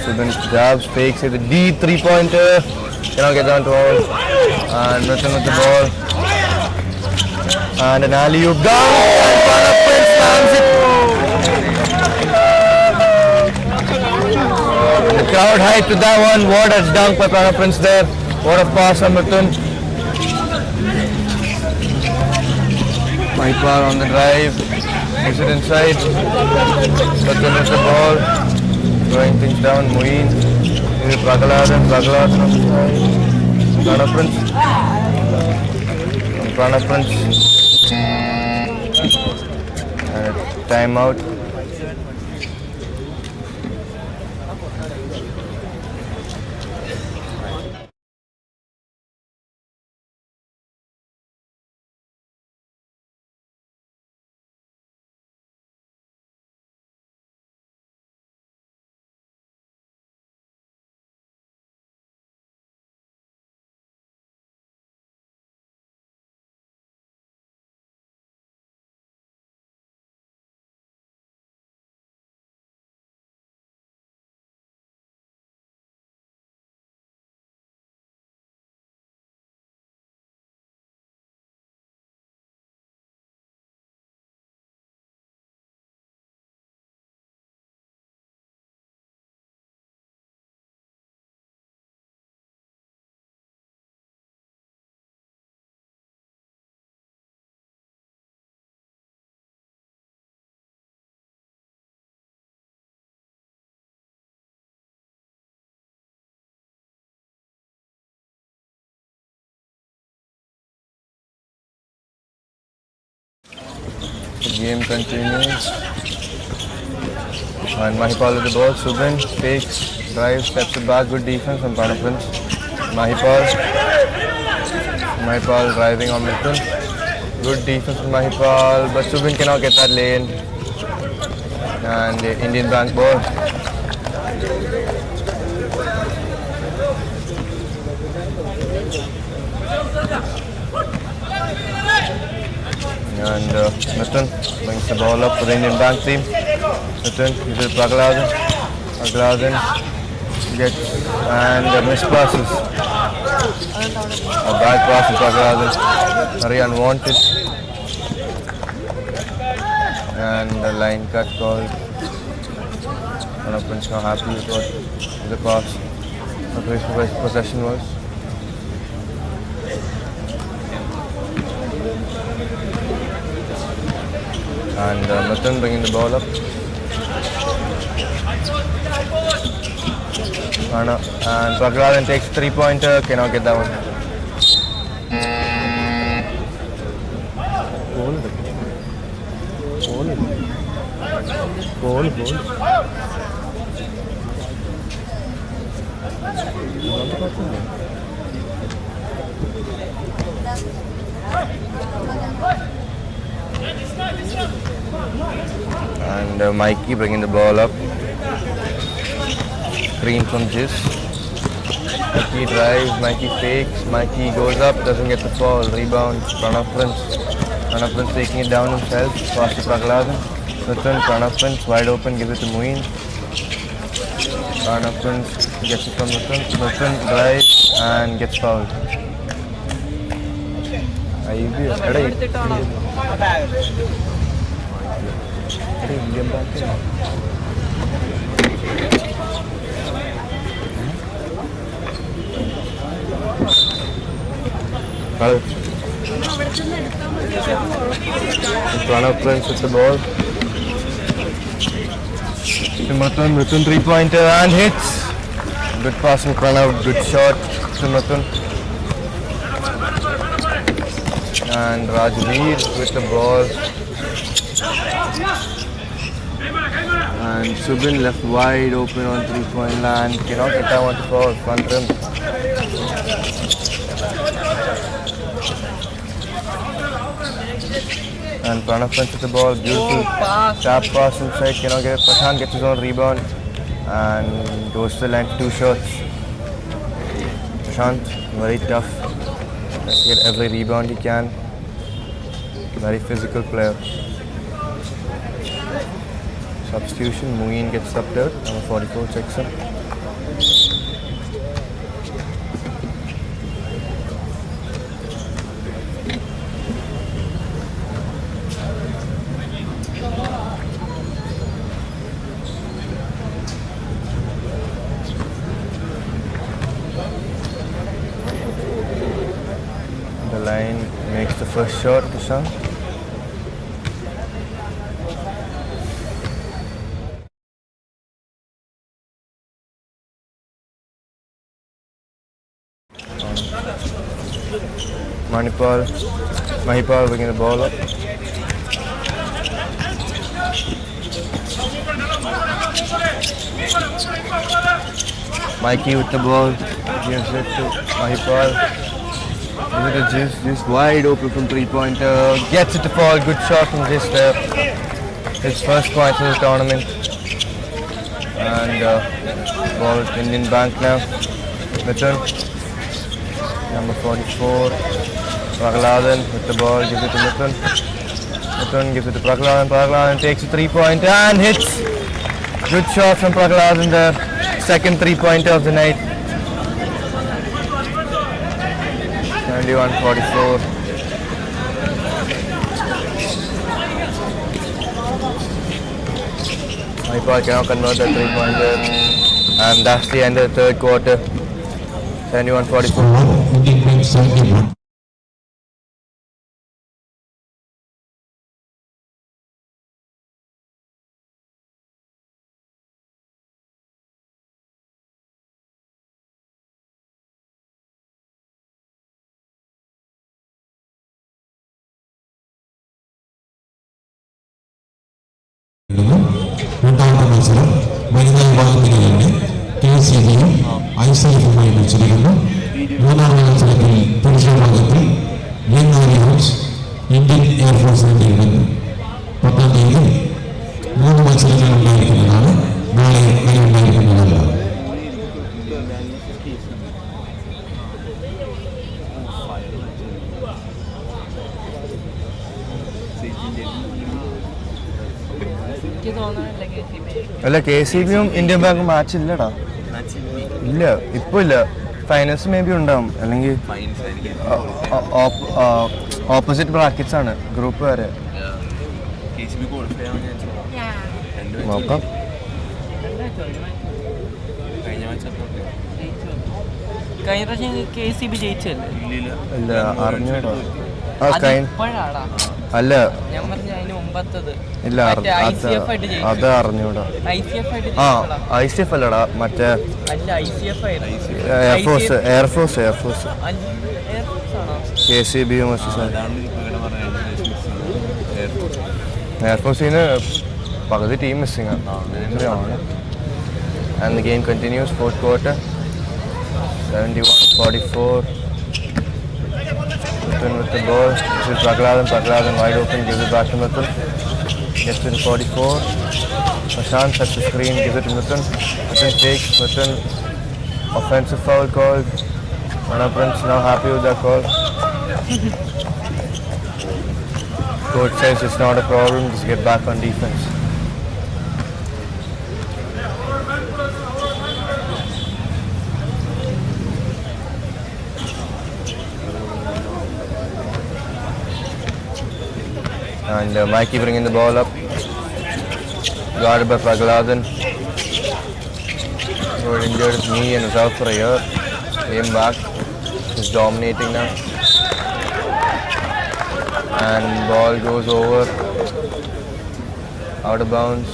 Subin jabs, fakes it, the deep 3-pointer. Cannot get down to all. And Mritan with the ball. And an alley-oop down. And Pranav Prince slams it. The crowd hyped with that one. What a dunk by Pranav Prince there. What a pass from Mritan. Mahipal on the drive. Gives it inside. Mritan with the ball. Throwing things down. Moeen. Pragladan on the side. Pranav Prince. Pranav Prince. And a timeout. The game continues. And Mahipal with the ball. Subin takes, drives, steps it back. Good defense from Pranav Prince. Mahipal driving on Mritan. Good defense from Mahipal, but Subin cannot get that lane. And the Indian Bank ball. And Mritan brings the ball up for the Indian Bank team. Mritan gives it to Pragladan. Pragladan gets and mispasses. A bad pass to Pragladan. Very unwanted. And the line cut called. One of Prince not happy with what the pass. What his possession was. And Mritan bringing the ball up. And Pragladan takes 3-pointer, cannot get that one. Goal. And Mikey bringing the ball up. Screen from Jis. Mikey drives, Mikey fakes, Mikey goes up, doesn't get the fall. Rebound, Pranav Prince. Pranav Prince taking it down himself. Pass to Pragladan. Return, Pranav Prince wide open, gives it to Moeen. Pranav Prince gets it from Mritan. Mritan drives and gets fouled. Pranav Prince with the ball. To Mithun 3-pointer and hits. Good pass from Pranav, good shot to Mithun. And Rajveer with the ball. And Subin left wide open on 3-point land. Cannot get that one to fall. Front rim. And Pranav Prince with the ball. Beautiful tap pass inside. Cannot get it. Prashant gets his own rebound. And goes to the line for 2 shots. Prashant, very tough. Tries to get every rebound he can. Very physical player. Substitution, Muin gets subbed out. Number 44 checks in. The line makes the first shot, Prashant. Mahipal bringing the ball up. Mikey with the ball, gives it to Mahipal. Gives it to Jis wide open from 3-pointer, gets it to fall, good shot from Jis there. His first point in the tournament. And ball at Indian Bank now. Mithun, number 44. Pragladan with the ball, gives it to Mithun. Mithun gives it to Pragladan. Pragladan takes a 3-pointer and hits. Good shot from Pragladan there. Second 3-pointer of the night. 71-44. Mahipal cannot convert that 3-pointer. And that's the end of the third quarter. 71-44. രണ്ടാമത്തെ മത്സരം വനിതാ വിഭാഗത്തിന് വേണ്ടി KCBയും ICFുമായി മത്സരിക്കുന്നു. മൂന്നാമത്തെ മത്സരത്തിൽ പുരുഷ വിഭാഗത്തിൽ ഇന്ത്യൻ എയർഫോഴ്സിനെ നേരിടുന്നു. 10-ാം തീയതി 3 മത്സരങ്ങൾ ഉണ്ടായിരിക്കുന്നതാണ്. നാളെ ഉണ്ടായിരിക്കുന്നതല്ല. അല്ല KCBയും ഇന്ത്യൻ ബാങ്കും മാച്ച് ഇല്ലടാ. ഇല്ല, ഇപ്പൊ ഇല്ല. ഫൈനൽസ് മേ ബി ഉണ്ടാവും, അല്ലെങ്കിൽ ഓപ്പോസിറ്റ് ബ്രാക്കറ്റ്സ് ആണ് ഗ്രൂപ്പ് വരെ. നോക്കാം. കഴിഞ്ഞ പ്രാവശ്യം KCB ജയിച്ചല്ലേ? ഇല്ല, അറിഞ്ഞൂടാ. അല്ല, ഇല്ല, അത് അറിഞ്ഞൂടാ. ICF അല്ലടാ, മറ്റേ എയർഫോഴ്സ് KCBയും എയർഫോഴ്സിന് പകുതി ടീം മിസ്സിംഗ് ആണ്. And the game continues, fourth quarter. 71-44. Mithun with the ball. This is Pragladan wide open, gives it back to Mithun. Gets to the 44. Prashant sets the screen, gives it to Mithun. Mithun takes. Offensive foul called. Pranav Prince now happy with that call. Coach says it's not a problem, just get back on defense. And Mikey bringing the ball up. Guarded by Pragladan. He was injured his knee and was out for a year. Came back. He's dominating now. And ball goes over. Out of bounds.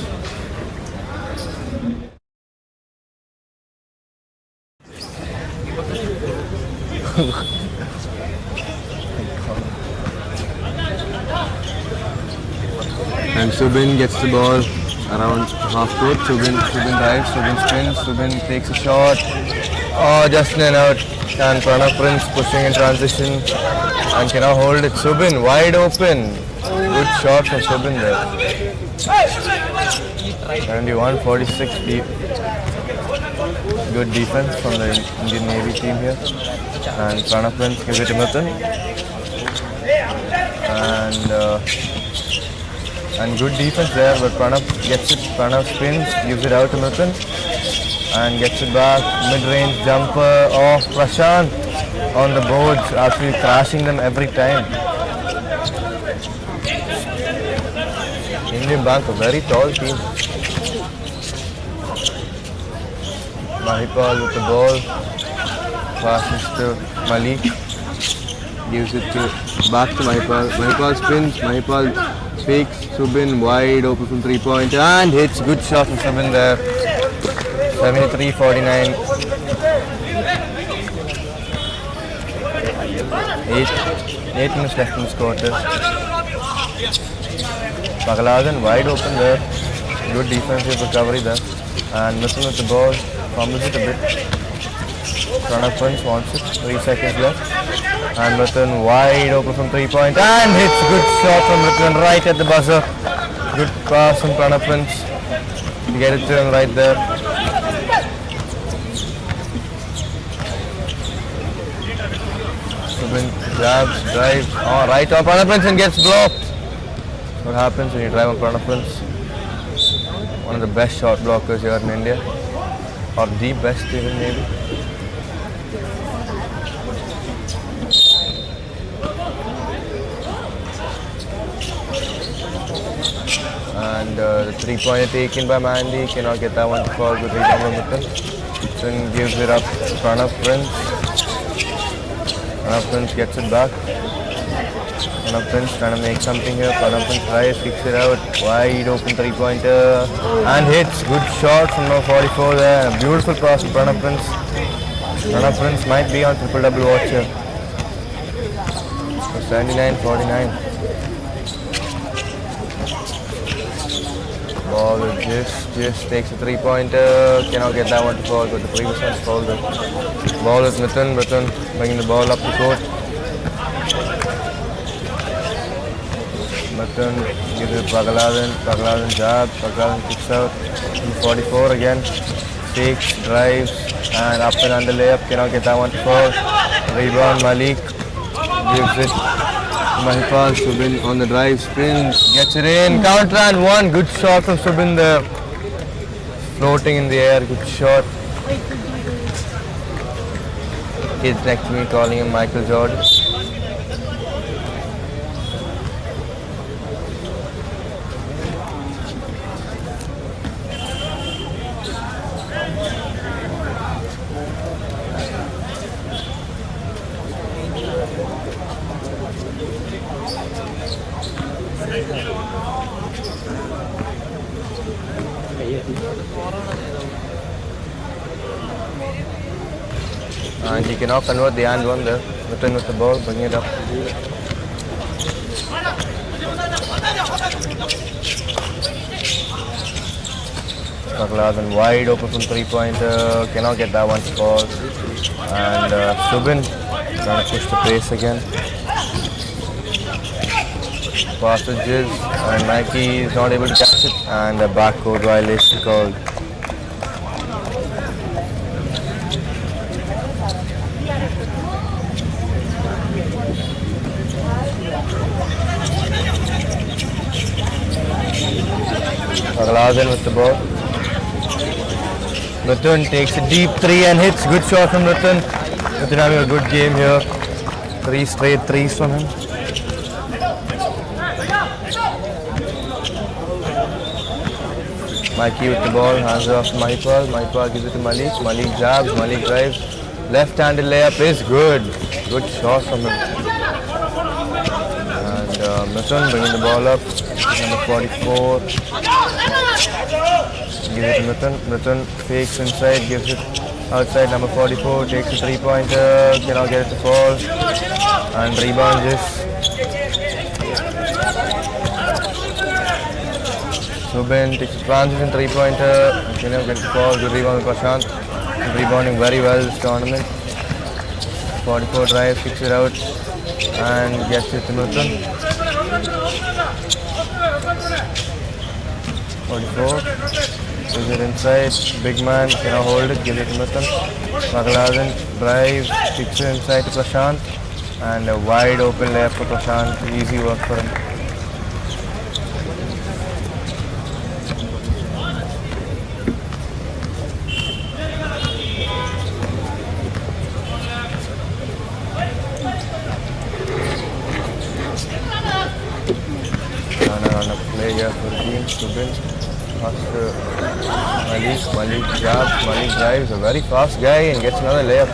And Subin gets the ball around half court. Subin drives, Subin spins, Subin takes a shot. Oh, just in and out. And Pranav Prince pushing in transition and cannot hold it. Subin wide open. Good shot from Subin there. 71-46 deep. Good defense from the Indian Navy team here. And Pranav Prince gives it to Mithun. And good defense there, but Pranav gets it. Pranav spins, gives it out to Mithun and gets it back. Mid-range jumper off Prashant on the boards, actually crashing them every time. Indian Bank, a very tall team. Mahipal with the ball, passes to Malik, gives it back to Mahipal. Mahipal spins, Mahipal fakes, Subin wide open from 3-point and hits. Good shot from Subin there. 73-49. 8 minutes left in this quarter. Pagaladan wide open there. Good defensive recovery there. And Mithun with the ball, fumbles it a bit. Pranav Prince wants it. 3 seconds left. And Mithun wide open from 3-point and hits. Good shot from Mithun right at the buzzer. Good pass from Pranav Prince to get it to him right there. Subin grabs, drives, right on Pranav Prince and gets blocked. What happens when you drive on Pranav Prince? One of the best shot blockers here in India, or the best even maybe. And the 3-pointer taken by Mandy, cannot get that one to fall. Good rebound from Mithun. Then gives it up to Pranav Prince. Pranav Prince gets it back. Pranav Prince trying to make something here. Pranav Prince tries, kicks it out. Wide open 3-pointer and hits. Good shot from number 44 there. A beautiful pass from Pranav Prince. Pranav Prince might be on triple-double watch here. 79-49. Ball just takes a 3-pointer. Cannot get that one to fall, but the previous one's fouled it. Ball with Mithun. Mithun bringing the ball up the court. Mithun gives it to Pagaladan. Pagaladan jabs. Pagaladan kicks out. 44 again. Takes, drives, and up and under layup. Cannot get that one to fall. Rebound Malik. Gives it. Mahipal, Subin on the drive, spins, gets it in, counter and one. Good shot from Subin there. Floating in the air, good shot. Kids next to me calling him Michael Jordan. And he cannot convert the and one there. Mithun with the ball, bringing it up. Pagaladan wide open from 3-pointer, cannot get that one to fall. And Subin trying to push the pace again. Passages, and Nike is not able to catch it, and a backcourt violation called. Pagaladan with the ball. Mithun takes a deep 3 and hits. Good shot from Mithun. Mithun having a good game here. 3 straight threes from him. Mikey with the ball, hands it off to Mahipal. Mahipal gives it to Malik. Malik jabs, Malik drives. Left-handed layup is good. Good shot from him. And Mithun bringing the ball up. Number 44. Give it to Mithun. Mithun fakes inside, gives it outside. Number 44 takes a 3-pointer. Cannot get it to fall. And rebound just. Subin takes a transition 3-pointer. Cannot get it to fall. Good rebound with Prashant. Rebounding very well this tournament. 44 drive, kicks it out. And gets it to Mithun. 44. Is it inside? Big man cannot hold it. Give it to Mithun. Magaladan drive, kicks it inside to Prashant. And a wide open layup for Prashant. Easy work for him. On a play here for the team. Subin. Malik jabs, Malik drives, a very fast guy and gets another layup.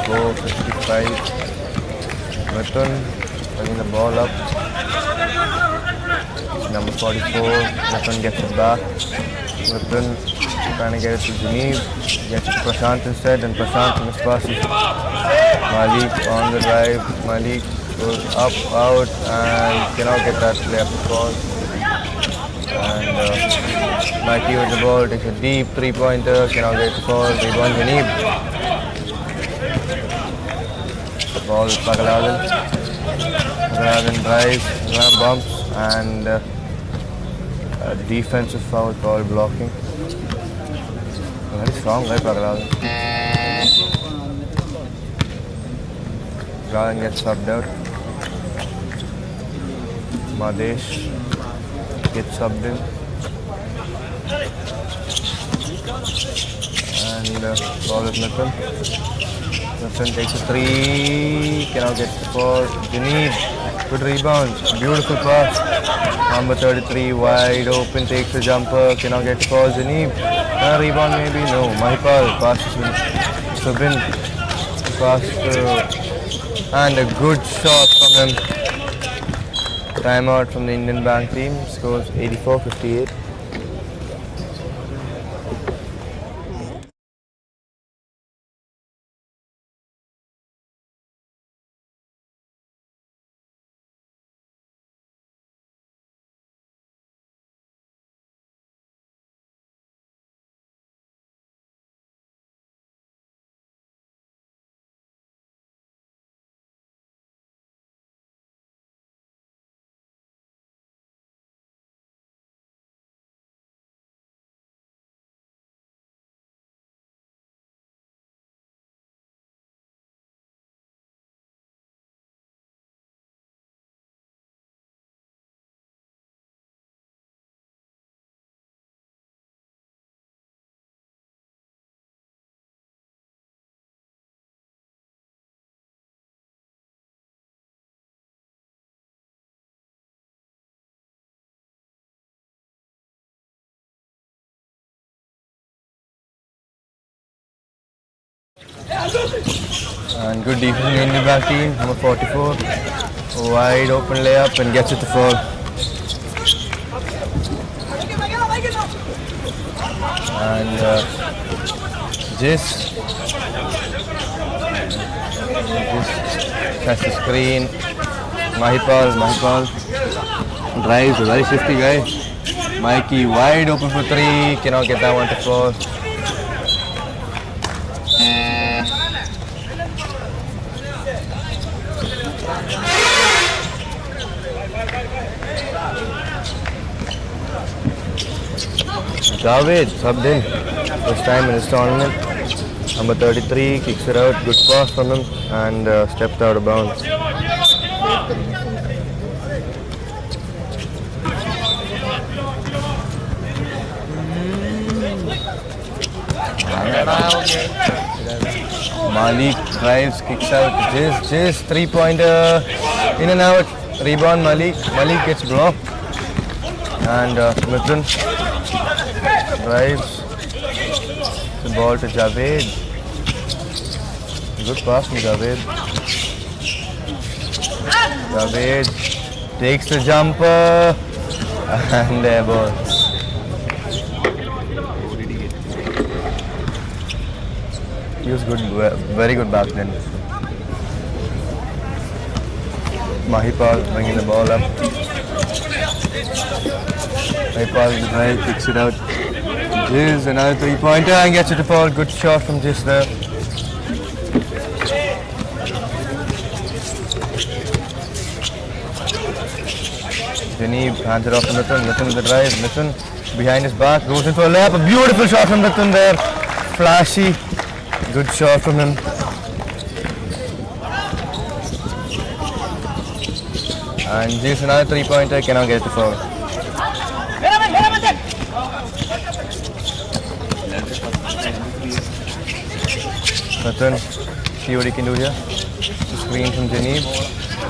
54-55. Mithun bringing the ball up. Number 44. Mithun gets it back. Mithun trying to get it to Jubilee. Gets it to Prashant instead, and Prashant mispasses. Malik on the drive. Malik goes up, out, and cannot get that layup to fall. And Mikey with the ball takes a deep 3-pointer, cannot get the ball, rebound Janib. Ball with Magaladan. Magaladan drives, bumps, and a defensive foul call blocking. Very strong, right, Magaladan? Magaladan gets subbed out. Madesh gets subbed in. And ball with Mithun. Mithun takes a 3, cannot get the ball. Janib, good rebound, beautiful pass. Number 33 wide open, takes a jumper, cannot get the ball. Janib, rebound maybe, no. Mahipal passes with Subin. Pass and a good shot from him. Timeout from the Indian Bank team, scores 84-58. And good defense in the Indian Bank team, number 44. Wide open layup and gets it to fall. And Jis has the screen. Mahipal drives, a very shifty guy. Mikey wide open for 3, cannot get that one to fall. Javed subbed in first time in this tournament. Number 33 kicks it out, good pass from him and stepped out of bounds. Malik drives, kicks out, Jis 3-pointer, in and out, rebound Malik gets blocked. And Mithun drives the ball to Javed. Good pass from Javed. takes the jumper, and there ball. He was good, very good back then. Mahipal bringing the ball up. Mahipal with the drive, kicks it out. Jiz, another 3-pointer and gets it to fall. Good shot from Jiz there. Janib hands it off to Mithun. Mithun with the drive. Mithun behind his back, goes into a layup. A beautiful shot from Mithun there. Flashy. Good shot from him. And Jiz, another 3-pointer, cannot get it to fall. Mithun, see what he can do here. Screen from Janib.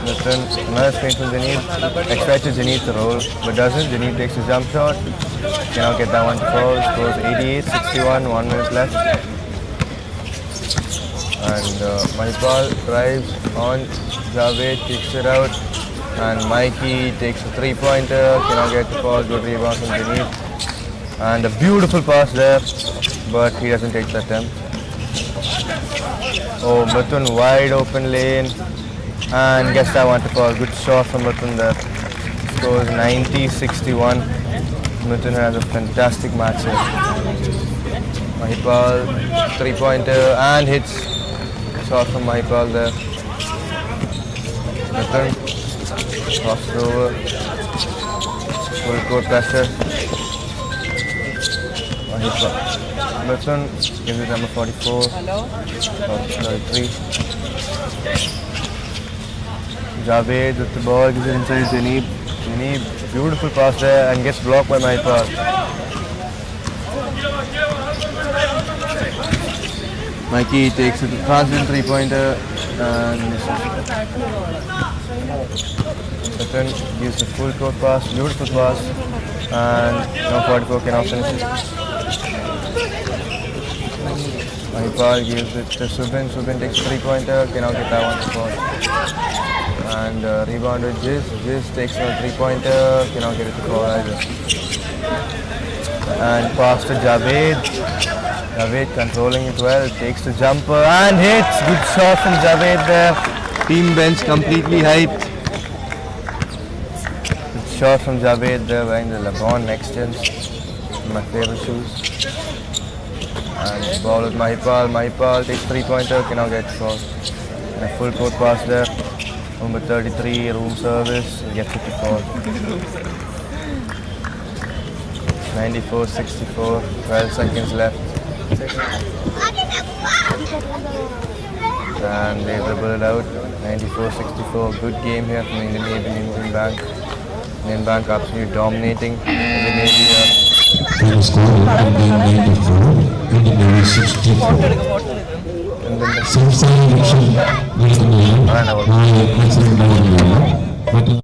Mithun, another screen from Janib. Expected Janib to roll, but doesn't. Janib takes his jump shot. Cannot get that one to fall. Scores 88-61, 1 minute left. And Mahipal drives on. Javed kicks it out. And Mikey takes a 3-pointer. Cannot get the fall. Good rebound from Janib. And a beautiful pass there, but he doesn't take the attempt. Oh, Mithun wide open lane and gets that one to fall. Good shot from Mithun there. Scores 90-61. Mithun has a fantastic match here. Mahipal 3-pointer and hits. Shot from Mahipal there. Mithun crosses over. Full court pressure. Mithun gives it number 44, 33. Javed with the ball, gives it inside Janib. Janib, beautiful pass there and gets blocked by Mahipal. Mikey takes it to transient 3-pointer and Mithun gives the full court pass, beautiful pass, and now 44 cannot finish it. Mahipal gives it to Subin. Subin takes a 3-pointer, cannot get that one to fall. And rebound with Jiz. Jiz takes a 3-pointer, cannot get it to fall either. And pass to Javed. Javed controlling it well, takes the jumper and hits. Good shot from Javed there. Team bench completely hyped. Good shot from Javed there, wearing the LeBron Next Gen. My favorite shoes. And ball with Mahipal. Mahipal takes 3-pointer, cannot get fall. And a full court pass there. Number 33, room service, and gets it to fall. 94-64, 12 seconds left. And they dribble it out. 94-64, good game here from Indian Bank. Indian Bank absolutely dominating in the Navy. Final score Indian 94, Indian Navy 64. Same-side election, President